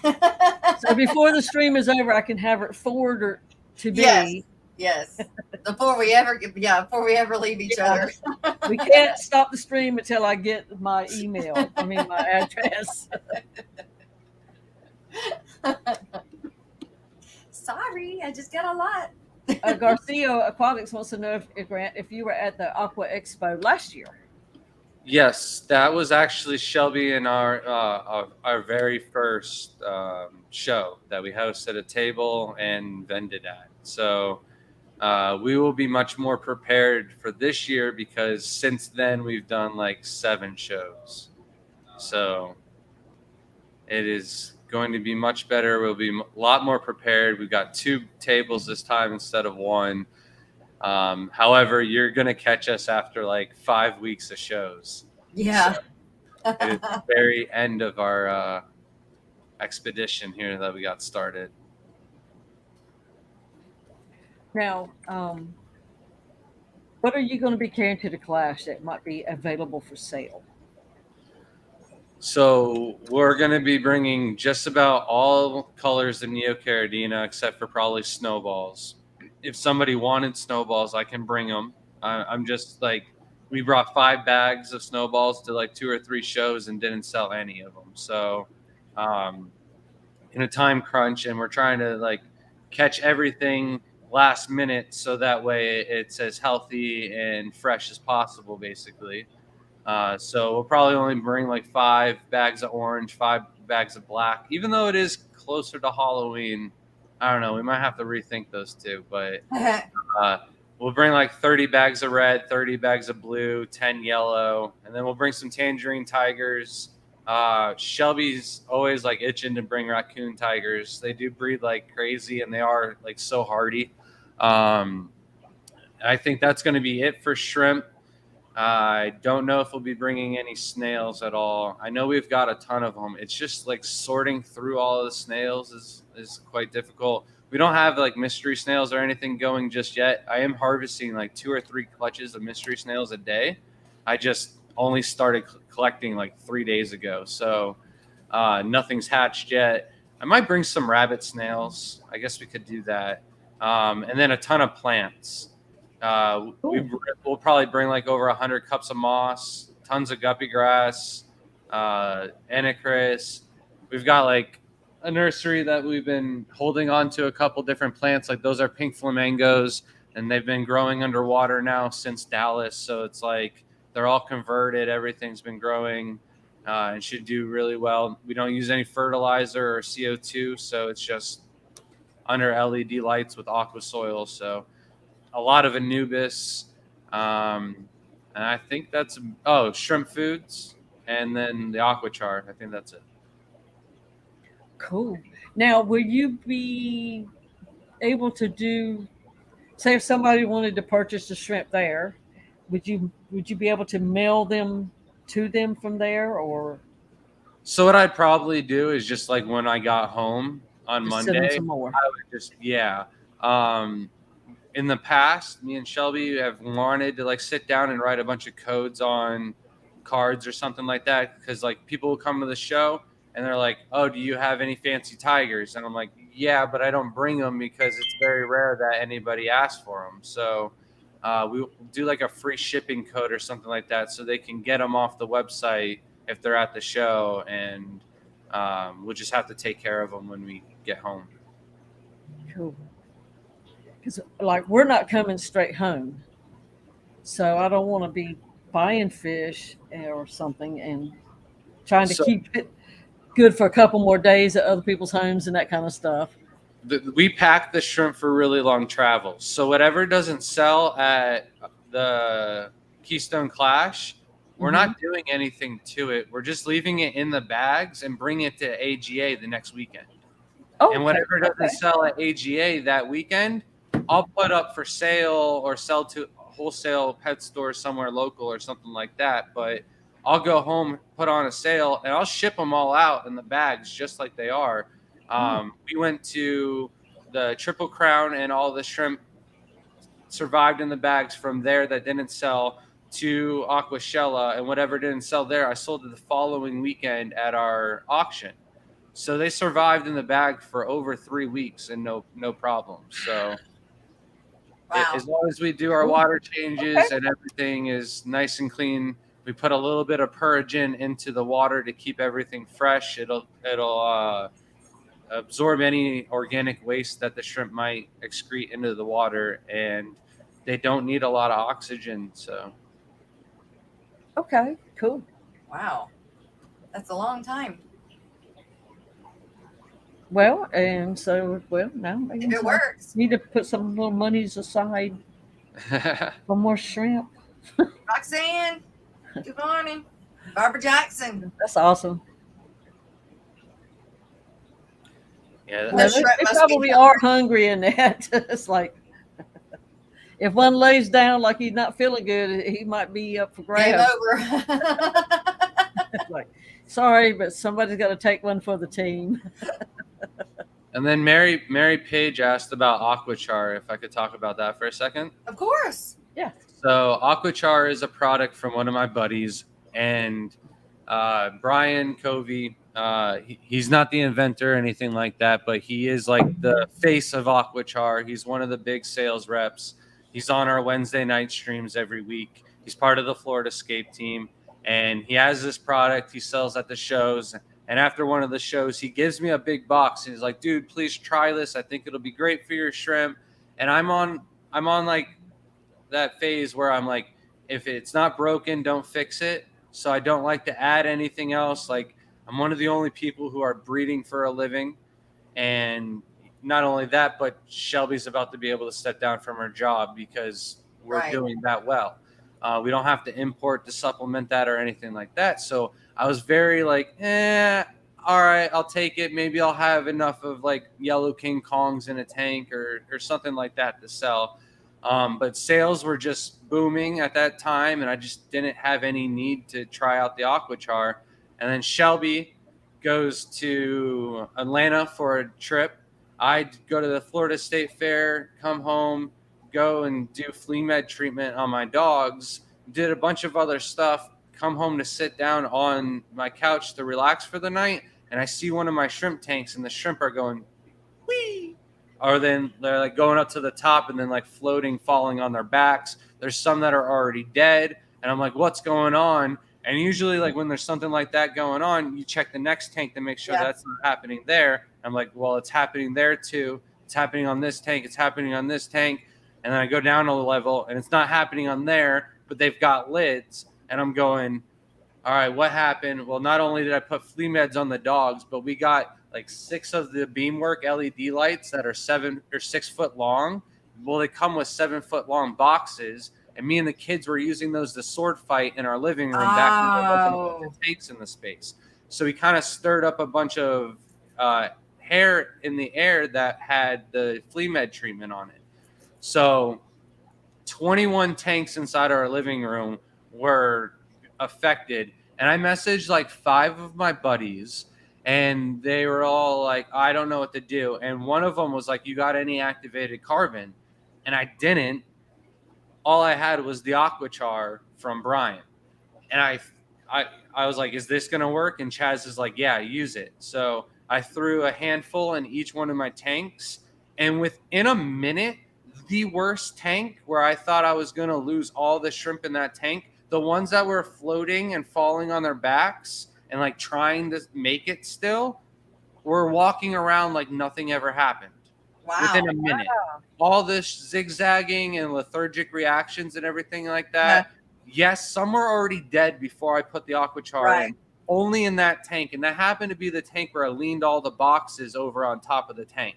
So before the stream is over, I can have it forwarded to me. Yes. Yes. Before we ever leave each other. We can't stop the stream until I get my email. I mean, my address. Sorry, I just got a lot. Garcia Aquatics wants to know if Grant, if you were at the Aqua Expo last year. Yes, that was actually Shelby in our very first show that we hosted a table and vended at. So we will be much more prepared for this year because since then we've done like 7 shows. So it is going to be much better. We'll be a lot more prepared. We've got 2 tables this time instead of 1. However, you're going to catch us after like 5 weeks of shows. Yeah. It is the very end of our expedition here that we got started. Now, what are you going to be carrying to the class that might be available for sale? So we're going to be bringing just about all colors of Neocaridina except for probably snowballs. If somebody wanted snowballs, I can bring them. I'm just like, we brought 5 bags of snowballs to like 2 or 3 shows and didn't sell any of them. So in a time crunch, and we're trying to like catch everything last minute so that way it's as healthy and fresh as possible, basically. So we'll probably only bring like 5 bags of orange, 5 bags of black. Even though it is closer to Halloween, I don't know. We might have to rethink those 2, but we'll bring like 30 bags of red, 30 bags of blue, 10 yellow, and then we'll bring some tangerine tigers. Shelby's always like itching to bring raccoon tigers. They do breed like crazy, and they are like so hardy. I think that's going to be it for shrimp. I don't know if we'll be bringing any snails at all. I know we've got a ton of them. It's just like sorting through all of the snails is quite difficult. We don't have like mystery snails or anything going just yet. I am harvesting like 2 or 3 clutches of mystery snails a day. I just only started collecting like 3 days ago, so nothing's hatched yet. I might bring some rabbit snails. I guess we could do that, and then a ton of plants. We'll probably bring like over 100 cups of moss, tons of guppy grass, anacris. We've got like a nursery that we've been holding on to a couple different plants. Like those are pink flamingos, and they've been growing underwater now since Dallas. So it's like they're all converted. Everything's been growing and should do really well. We don't use any fertilizer or CO2, so it's just under LED lights with aqua soil. So a lot of Anubis, and I think that's shrimp foods, and then the aquachar. I think that's it. Cool. Now, will you be able to do, say, if somebody wanted to purchase the shrimp there, would you be able to mail them to them from there, or So what I'd probably do is just like when I got home on just send them Monday, some more? I would just in the past, me and Shelby have wanted to like sit down and write a bunch of codes on cards or something like that, because like people will come to the show and they're like, "Oh, do you have any fancy tigers?" And I'm like, "Yeah, but I don't bring them because it's very rare that anybody asks for them." So we'll do like a free shipping code or something like that, so they can get them off the website if they're at the show, and we'll just have to take care of them when we get home. Cool. Because like we're not coming straight home, so I don't want to be buying fish or something and trying to So keep it good for a couple more days at other people's homes and that kind of stuff. we pack the shrimp for really long travels. So whatever doesn't sell at the Keystone Clash, we're not doing anything to it. We're just leaving it in the bags and bring it to AGA the next weekend. Oh, And whatever doesn't sell at AGA that weekend, I'll put up for sale or sell to a wholesale pet store somewhere local or something like that. But I'll go home, put on a sale, and I'll ship them all out in the bags just like they are. We went to the Triple Crown, and all the shrimp survived in the bags from there that didn't sell to Aquashella, and whatever didn't sell there, I sold it the following weekend at our auction. So they survived in the bag for over 3 weeks and no problem. So Wow. as long as we do our water changes and everything is nice and clean, we put a little bit of Purigin into the water to keep everything fresh. It'll absorb any organic waste that the shrimp might excrete into the water, and they don't need a lot of oxygen. So Okay, cool. Wow. That's a long time. Well, and so, now If maybe it I works. need to put some little monies aside for more shrimp. Roxanne, good morning. Barbara Jackson. That's awesome. Yeah, Yeah, The shrimp they must be probably are hungry. hungry in that. It's like if one lays down like he's not feeling good, he might be up for Game grabs. over. It's like, sorry, but somebody's got to take one for the team. and then Mary Page asked about Aquachar. If I could talk about that for a second. Of course. Yeah. So Aquachar is a product from one of my buddies, and Brian Covey. He's not the inventor or anything like that, but he is like the face of Aquachar. He's one of the big sales reps. He's on our Wednesday night streams every week. He's part of the Florida Escape team, and he has this product he sells at the shows. And after one of the shows, he gives me a big box, and he's like, "Dude, please try this. I think it'll be great for your shrimp." And I'm on like that phase where I'm like, if it's not broken, don't fix it. So I don't like to add anything else. Like, I'm one of the only people who are breeding for a living. And not only that, but Shelby's about to be able to step down from her job because we're Right. doing that well. We don't have to import to supplement that or anything like that. So I was very like, all right, I'll take it. Maybe I'll have enough of like yellow King Kongs in a tank or something like that to sell. But sales were just booming at that time, and I just didn't have any need to try out the Aquachar. And then Shelby goes to Atlanta for a trip. I'd go to the Florida State Fair, come home, go and do flea med treatment on my dogs, did a bunch of other stuff, come home to sit down on my couch to relax for the night, and I see one of my shrimp tanks, and the shrimp are going, whee! Or then they're like going up to the top and then like floating, falling on their backs. There's some that are already dead. And I'm like, what's going on? And usually, like when there's something like that going on, you check the next tank to make sure Yeah. that's not happening there. I'm like, well, it's happening there too. It's happening on this tank. It's happening on this tank. And then I go down a level and it's not happening on there, but they've got lids. And I'm going, all right, what happened? Well, not only did I put flea meds on the dogs, but we got like 6 of the Beamwork LED lights that are 7 or 6 foot long. Well, they come with 7 foot long boxes, and me and the kids were using those to sword fight in our living room back when there wasn't a bunch of tanks in the space. So we kind of stirred up a bunch of hair in the air that had the flea med treatment on it. So 21 tanks inside our living room were affected. And I messaged like 5 of my buddies, and they were all like, I don't know what to do. And one of them was like, you got any activated carbon? And I didn't. All I had was the Aquachar from Brian. And I was like, is this going to work? And Chaz is like, yeah, use it. So I threw a handful in each one of my tanks. And within a minute, the worst tank where I thought I was going to lose all the shrimp in that tank, the ones that were floating and falling on their backs and like trying to make it still, were walking around like nothing ever happened. Wow. Within a minute. All this zigzagging and lethargic reactions and everything like that. Yes, some were already dead before I put the Aquachar in. Only in that tank. And that happened to be the tank where I leaned all the boxes over on top of the tank.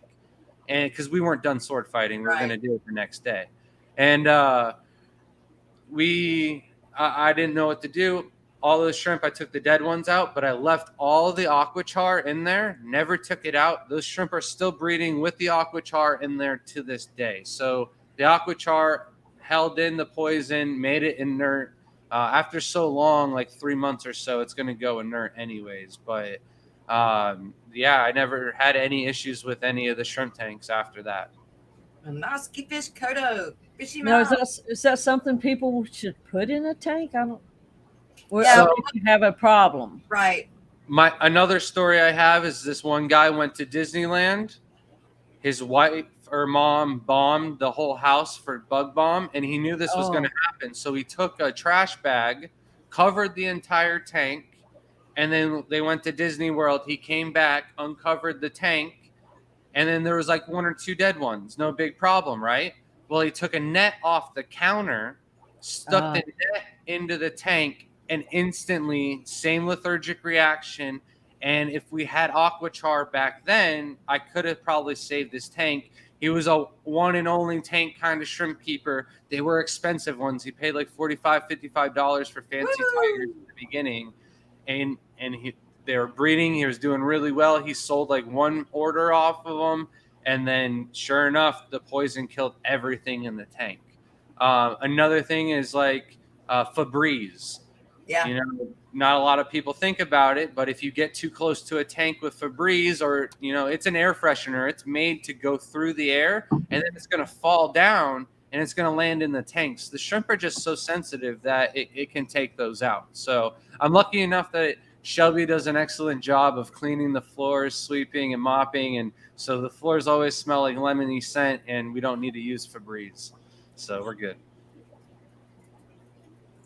And because we weren't done sword fighting, we were going to do it the next day. And I didn't know what to do. All those shrimp, I took the dead ones out, but I left all the Aquachar in there, never took it out. Those shrimp are still breeding with the Aquachar in there to this day. So the Aquachar held in the poison, made it inert. After so long, like 3 months or so, it's going to go inert anyways. But yeah, I never had any issues with any of the shrimp tanks after that. Nosky fish kodo. Fishy Now, mouth. is that something people should put in a tank? I don't. Or Yeah. if you have a problem. Right. Another story I have is this one guy went to Disneyland. His wife or mom bombed the whole house for bug bomb, and he knew this was going to happen. So he took a trash bag, covered the entire tank, and then they went to Disney World. He came back, uncovered the tank, and then there was like 1 or 2 dead ones. No big problem, right? Well, he took a net off the counter, stuck the net into the tank, and instantly, same lethargic reaction. And if we had Aquachar back then, I could have probably saved this tank. He was a one and only tank kind of shrimp keeper. They were expensive ones. He paid like $45, $55 for fancy tigers Woo! at the beginning. They were breeding. He was doing really well. He sold like one order off of them. And then sure enough, the poison killed everything in the tank. Another thing is like Febreze. Yeah. You know, not a lot of people think about it, but if you get too close to a tank with Febreze, or it's an air freshener, it's made to go through the air, and then it's going to fall down and it's going to land in the tanks. The shrimp are just so sensitive that it can take those out. So I'm lucky enough that Shelby does an excellent job of cleaning the floors, sweeping and mopping, and so the floors always smell like lemony scent, and we don't need to use Febreze. So we're good.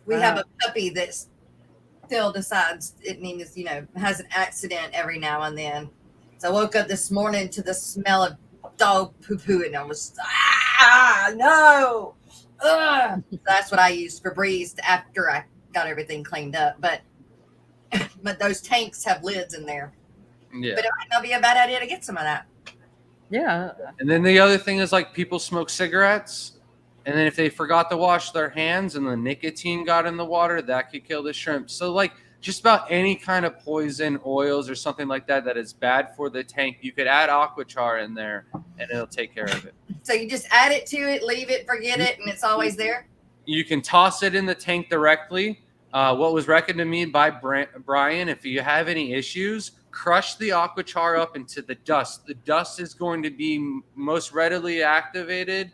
We have a puppy that still decides it needs, has an accident every now and then. So I woke up this morning to the smell of dog poo poo, and I was, no. Ugh. That's what I used for Febreze after I got everything cleaned up. But those tanks have lids in there. Yeah. But it might not be a bad idea to get some of that. Yeah. And then the other thing is like people smoke cigarettes, and then if they forgot to wash their hands and the nicotine got in the water, that could kill the shrimp. So like just about any kind of poison, oils, or something like that is bad for the tank, you could add Aquachar in there and it'll take care of it. So you just add it to it, leave it, forget it, and it's always there? You can toss it in the tank directly. What was recommended to me by Brian, if you have any issues, crush the Aquachar up into the dust. The dust is going to be most readily activated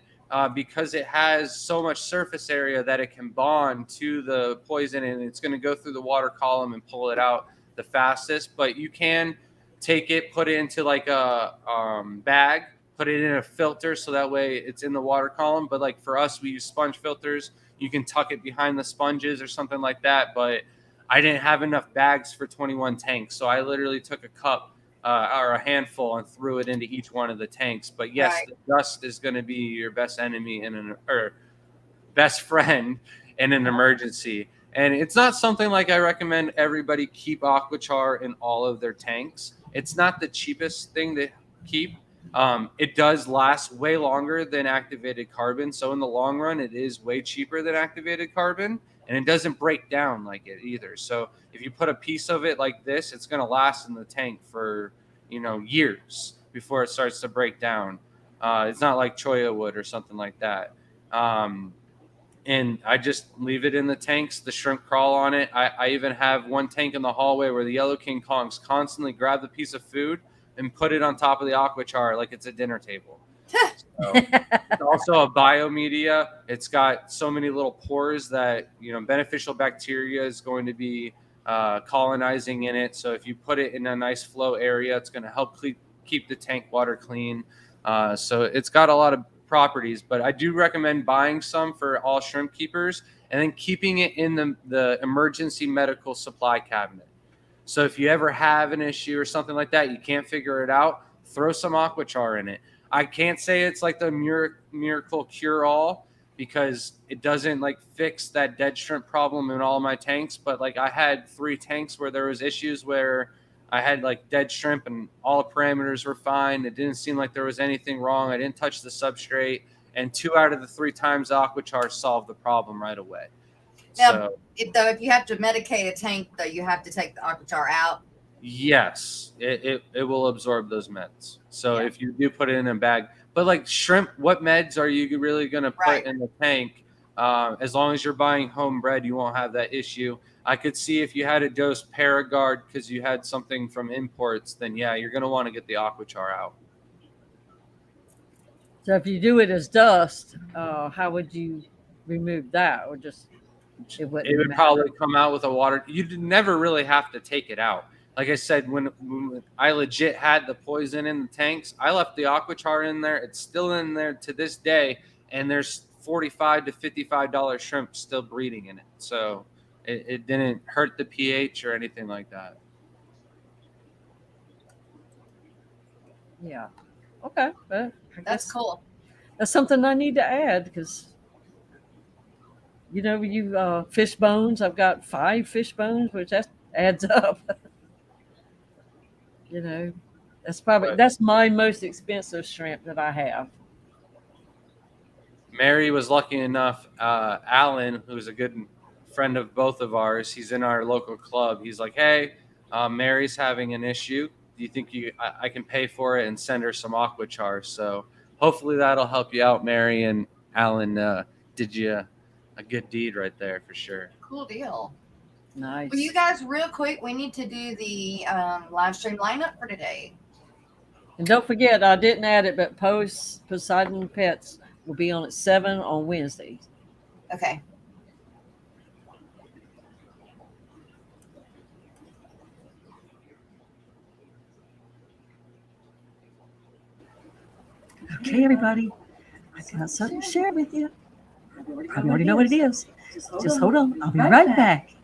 because it has so much surface area that it can bond to the poison, and it's going to go through the water column and pull it out the fastest. But you can take it, put it into like a bag, put it in a filter so that way it's in the water column. But like for us, we use sponge filters. You can tuck it behind the sponges or something like that. But I didn't have enough bags for 21 tanks, so I literally took a cup or a handful and threw it into each one of the tanks. But yes, Right. The dust is going to be your best enemy or best friend in an emergency. And it's not something like I recommend everybody keep Aquachar in all of their tanks. It's not the cheapest thing to keep. It does last way longer than activated carbon. So in the long run, it is way cheaper than activated carbon, and it doesn't break down like it either. So if you put a piece of it like this, it's going to last in the tank for, years before it starts to break down. It's not like Choya wood or something like that. And I just leave it in the tanks. The shrimp crawl on it. I even have one tank in the hallway where the yellow king kongs constantly grab the piece of food and put it on top of the Aquachar like it's a dinner table. So, it's also a biomedia. It's got so many little pores that beneficial bacteria is going to be colonizing in it. So if you put it in a nice flow area, it's going to help keep the tank water clean. So it's got a lot of properties, but I do recommend buying some for all shrimp keepers and then keeping it in the emergency medical supply cabinet. So if you ever have an issue or something like that, you can't figure it out, throw some Aquachar in it. I can't say it's like the miracle cure-all because it doesn't like fix that dead shrimp problem in all of my tanks. But like I had 3 tanks where there was issues where I had like dead shrimp and all the parameters were fine. It didn't seem like there was anything wrong. I didn't touch the substrate. And 2 out of the 3 times Aquachar solved the problem right away. Now, So if you have to medicate a tank, though, you have to take the Aquachar out. yes, it will absorb those meds. So Yeah. if you do put it in a bag, but like shrimp, what meds are you really going to put Right. in the tank? As long as you're buying home bred, you won't have that issue. I could see if you had to dose Paragard because you had something from imports, then yeah, you're going to want to get the Aquachar out. So if you do it as dust, how would you remove that, or just it wouldn't It would matter? probably come out with a water. You'd never really have to take it out. Like I said, when I legit had the poison in the tanks, I left the Aquachar in there. It's still in there to this day, and there's $45 to $55 shrimp still breeding in it. So it didn't hurt the pH or anything like that. Yeah. Okay. But I That's guess cool. that's something I need to add because you fish bones. I've got 5 fish bones, which that adds up. you know, But that's my most expensive shrimp that I have. Mary was lucky enough. Alan, who's a good friend of both of ours, he's in our local club. He's like, "Hey, Mary's having an issue. Do you think I can pay for it and send her some aqua char?" So hopefully that'll help you out, Mary. And Alan did you a good deed right there for sure. Cool deal. Nice. Well, you guys, real quick, we need to do the live stream lineup for today. And don't forget, I didn't add it, but Poseidon Pets will be on at 7 on Wednesdays. Okay. Okay, everybody. I got something to share with you. Probably already know what it is. Just hold on. I'll be right back.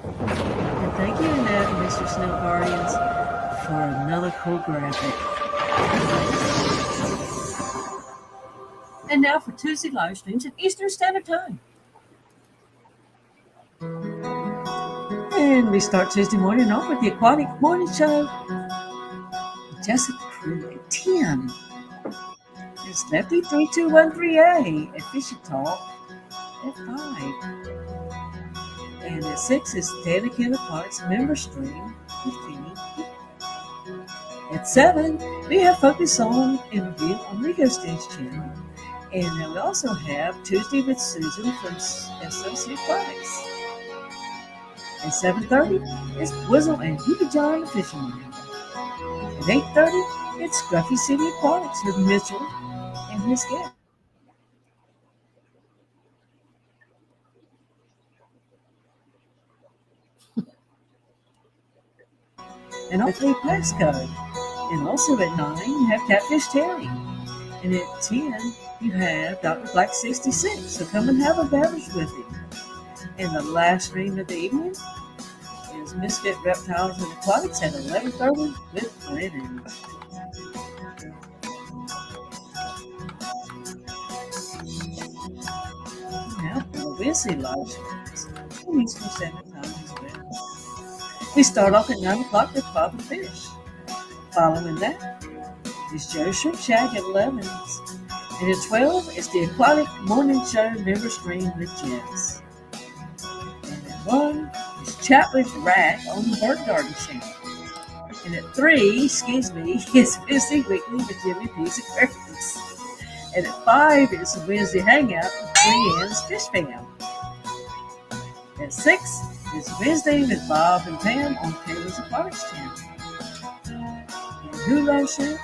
And thank you, Annette and Mr. Snow Guardians, for another cool graphic. And now for Tuesday live streams at Eastern Standard Time. And we start Tuesday morning off with the Aquatic Morning Show. Jessica Crew at 10. It's Lefty 3213A at Fishy Talk at 5. And at 6 is Danica and Aquatics member stream with Kenny. At 7, we have Focus On interview on Rico Stage channel. And then we also have Tuesday with Susan from SOC Aquatics. At 7:30, it's Wizzle and Hubie John the Fishing Man. At 8:30, it's Scruffy City Aquatics with Mitchell and his guest. And hopefully passcode. And also at 9, you have Catfish Terry. And at 10, you have Dr. Black 66. So come and have a beverage with him. And the last stream of the evening is Misfit Reptiles and Aquatics at 11:30 with Brennan. Now for the Wednesday live streams, and Eastern Standard Time as well. We start off at 9 o'clock with Father Fish. Following that is Joe Shrimp Shack at 11. And at 12 is the Aquatic Morning Show member stream with Jess. And at 1 is Chat with Rack on the Bird Garden channel. And at 3, is Wednesday Weekly with Jimmy P's Aquariums. And at 5 is the Wednesday Hangout with Brienne's Fish Fam. At 6 is Wednesday with Bob and Pam on Taylor's Aquatics channel. And who loves shrimp?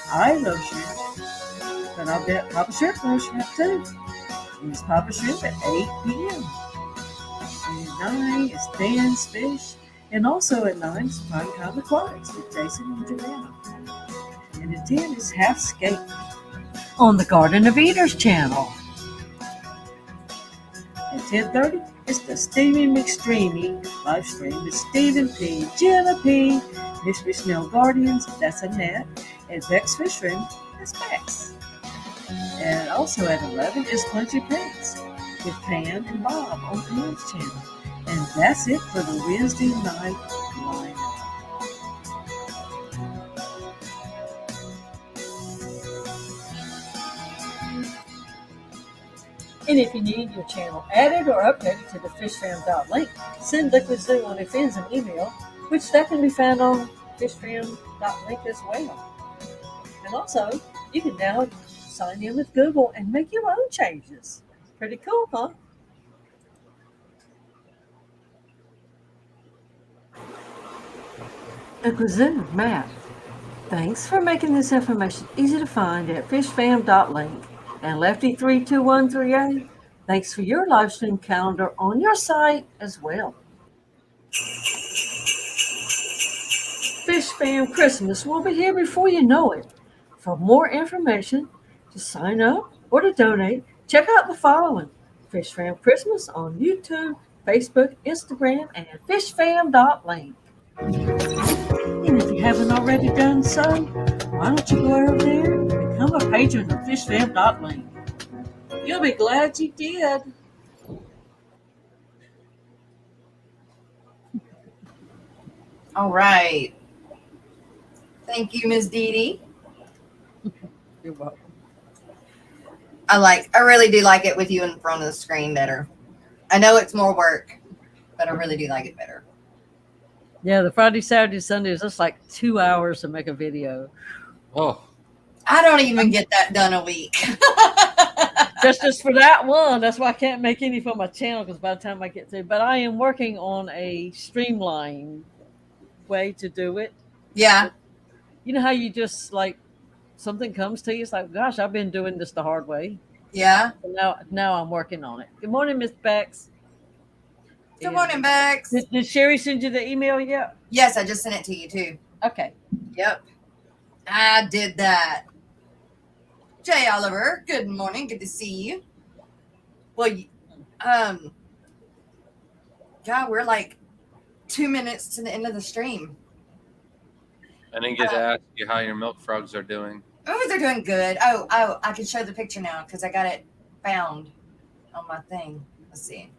I love shrimp. But I'll bet Papa Shrimp loves shrimp too. And it's Papa Shrimp at 8 p.m. And at 9 is Dan's Fish. And also at 9 is Prime Time Aquatics with Jason and Joanna. And at 10 is Half Skate on the Garden of Eaters channel. At 10:30 is the Stephen McStreamy live stream with Stephen P, Jenna P, Mystery Snail Guardians, that's Annette, and Vex Fish Room, that's Vex. And also at 11 is Punchy Prince with Pam and Bob on Pam's channel. And that's it for the Wednesday night lineup. And if you need your channel added or updated to the fishfam.link, send Liquid Zoo on if ends an email, which that can be found on fishfam.link as well. And also, you can now sign in with Google and make your own changes. Pretty cool, huh? Liquid Zoo, Matt. Thanks for making this information easy to find at fishfam.link. And Lefty32138, thanks for your live stream calendar on your site as well. Fish Fam Christmas will be here before you know it. For more information, to sign up or to donate, check out the following: Fish Fam Christmas on YouTube, Facebook, Instagram, and fishfam.link. And if you haven't already done so, why don't you go over there and Become a patron of fishfam.link. You'll be glad you did. All right. Thank you, Ms. Dee Dee. You're welcome. I really do like it with you in front of the screen better. I know it's more work, but I really do like it better. Yeah, the Friday, Saturday, Sundays, that's like 2 hours to make a video. Oh, I don't even get that done a week. Just for that one. That's why I can't make any for my channel because by the time I get to, but I am working on a streamlined way to do it. Yeah. You know how you just like something comes to you, it's like, gosh, I've been doing this the hard way. Yeah. So now I'm working on it. Good morning, Miss Bex. Good morning, Bex. Did Sherry send you the email yet? Yes, I just sent it to you too. Okay. Yep. I did that. Jay Oliver, good morning. Good to see you. Well, God, we're like 2 minutes to the end of the stream. I didn't get to ask you how your milk frogs are doing. Oh, they're doing good. Oh, I can show the picture now because I got it found on my thing. Let's see.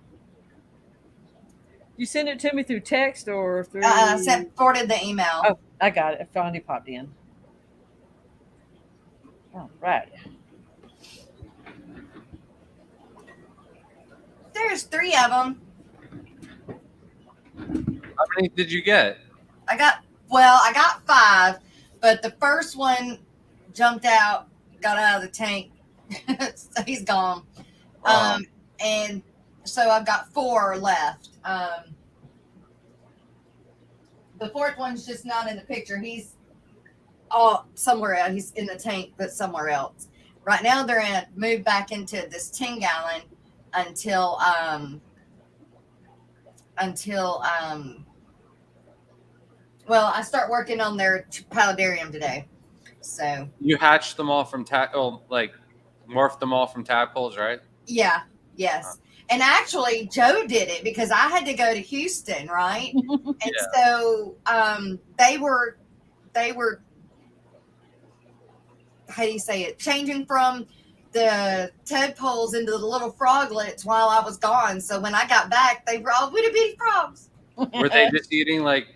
You send it to me through text or through? Forwarded the email. Oh, I got it. It finally popped in. All right. There's 3 of them. How many did you get? I got 5, but the first one jumped out, got out of the tank, so he's gone. Oh. And so I've got 4 left. The 4th one's just not in the picture. He's somewhere else. He's in the tank, but somewhere else. Right now, they're in move back into this 10-gallon until I start working on their paludarium today. So You hatched them all from morphed them all from tadpoles, right? yeah, yes. And actually, Joe did it because I had to go to Houston, right? And so they were, how do you say it? Changing from the tadpoles into the little froglets while I was gone. So when I got back, they were all itty bitty frogs. Were they just eating like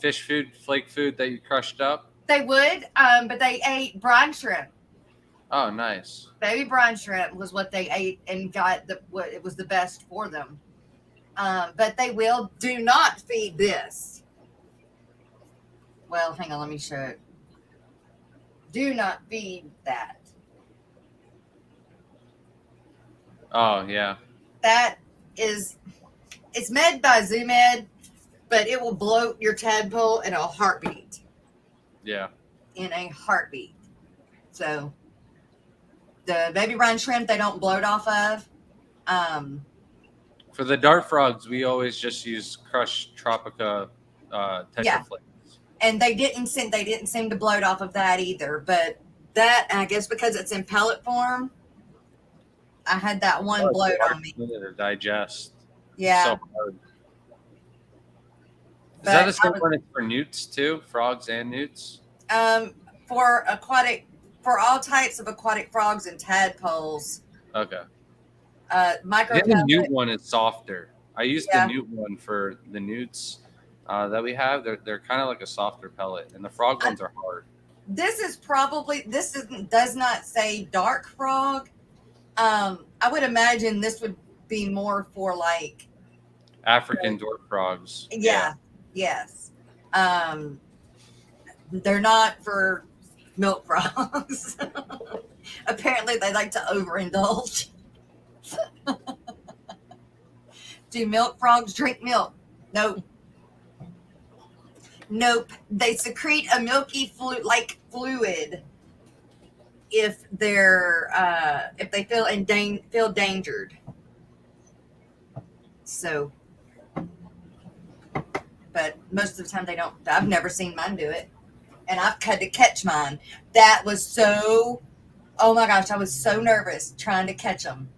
fish food, flake food that you crushed up? They would, but they ate brine shrimp. Oh, nice. Baby brine shrimp was what they ate and got what it was the best for them. But they do not feed this. Well, hang on, let me show it. Do not feed that. Oh, yeah. It's made by ZooMed, but it will bloat your tadpole in a heartbeat. Yeah. In a heartbeat. So the baby brine shrimp they don't bloat off of. For the dart frogs, we always just use crushed Tropica tetraflakes. And they didn't seem to bloat off of that either. But that, I guess because it's in pellet form, I had that one bloat on me. To digest. Yeah. So hard. Is that the same one for newts too? Frogs and newts? For all types of aquatic frogs and tadpoles. Okay. Micro. The newt one is softer. I use the newt one for the newts that we have. They're kind of like a softer pellet, and the frog ones are hard. Does not say dark frog. I would imagine this would be more for like African dwarf frogs. Yeah. Yes. They're not for milk frogs. Apparently they like to overindulge. Do milk frogs drink milk? Nope. They secrete a milky fluid if they feel endangered. So, but most of the time they don't. I've never seen mine do it, and I've had to catch mine. That was so. Oh my gosh, I was so nervous trying to catch them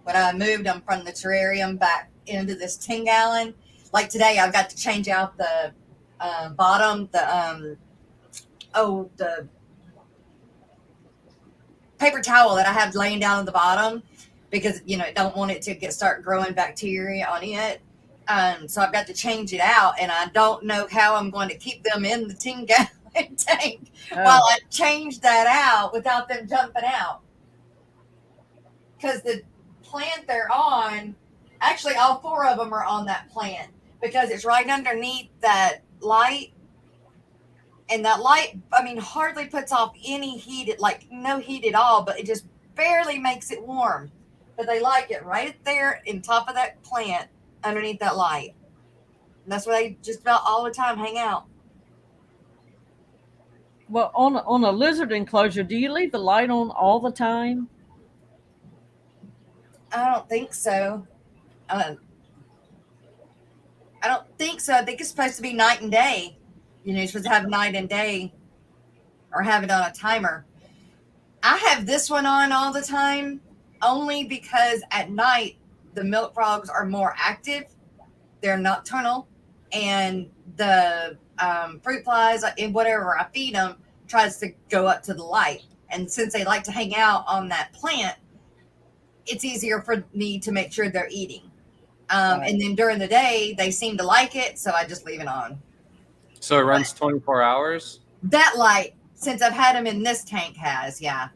when I moved them from the terrarium back into this 10-gallon. Like today, I've got to change out the bottom, paper towel that I have laying down at the bottom because, I don't want it to start growing bacteria on it. So I've got to change it out, and I don't know how I'm going to keep them in the 10-gallon tank while I change that out without them jumping out. Because the plant they're on, actually all 4 of them are on that plant because it's right underneath that light. And that light, hardly puts off any heat, like no heat at all, but it just barely makes it warm. But they like it right there in top of that plant underneath that light. And that's where they just about all the time hang out. Well, on a lizard enclosure, do you leave the light on all the time? I don't think so. I don't think so. I think it's supposed to be night and day. You're supposed to have night and day or have it on a timer. I have this one on all the time only because at night the milk frogs are more active. They're nocturnal, and the fruit flies and whatever I feed them tries to go up to the light. And since they like to hang out on that plant, it's easier for me to make sure they're eating. And then during the day, they seem to like it, so I just leave it on. So it runs 24 hours? That light, since I've had them in this tank, has, yeah.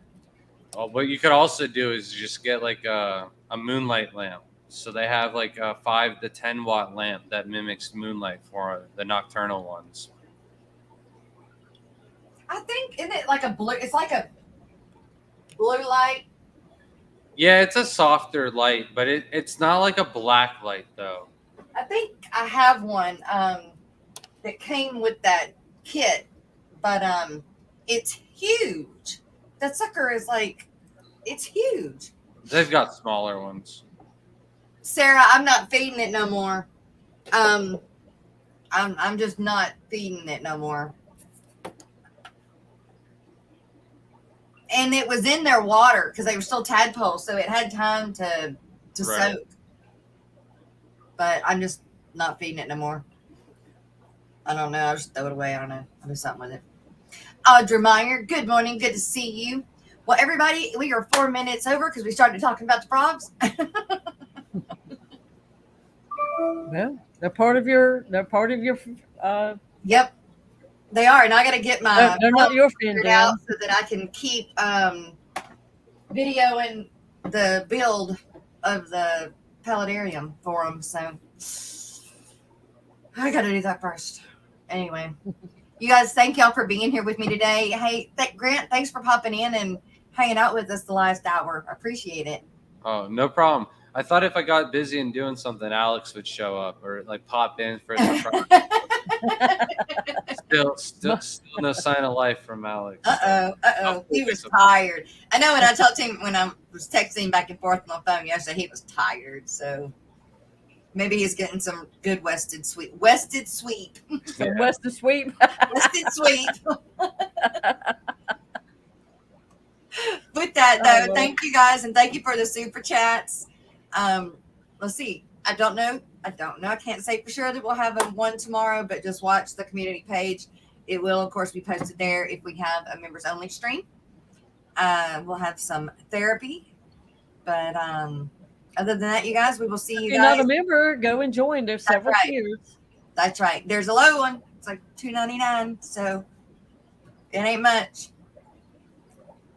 Oh, what you could also do is just get like a moonlight lamp. So they have like a 5 to 10 watt lamp that mimics moonlight for the nocturnal ones. I think, isn't it like a blue? It's like a blue light. Yeah, it's a softer light, but it's not like a black light though. I think I have one that came with that kit, but it's huge. That sucker is like, it's huge. They've got smaller ones. Sarah, I'm not feeding it no more. I'm just not feeding it no more. And it was in their water because they were still tadpoles, so it had time to Right. soak. But I'm just not feeding it no more. I don't know. I'll just throw it away. I don't know. I'll do something with it. Audra Meyer, good morning. Good to see you. Well, everybody, we are 4 minutes over because we started talking about the frogs. Well, they're part of your. Yep, they are, and I got to get my. They're not your fin figured down. out so that I can keep videoing the build of the paludarium for them. So I got to do that first. Anyway, you guys, thank y'all for being here with me today. Hey, Grant, thanks for popping in and hanging out with us the last hour. I appreciate it. Oh, no problem. I thought if I got busy and doing something, Alex would show up or like pop in for the surprise. Still no sign of life from Alex. He was tired. I know when I told him when I was texting back and forth on the phone yesterday, he was tired. So maybe he's getting some good Wested sweep. Wested sweep. Wested sweep. With that, though, thank you guys, and thank you for the super chats. Let's see. I don't know. I can't say for sure that we'll have one tomorrow, but just watch the community page. It will, of course, be posted there if we have a members only stream. We'll have some therapy, but other than that, you guys, we will see you If you're guys. not a member, go and join. There's several tiers. That's right. There's a low one. It's like $2.99, so it ain't much.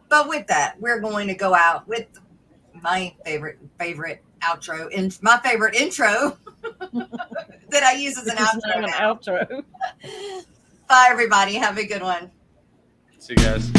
But with that, we're going to go out with my favorite outro and my favorite intro that I use as an outro. An outro. Bye, everybody. Have a good one. See you guys.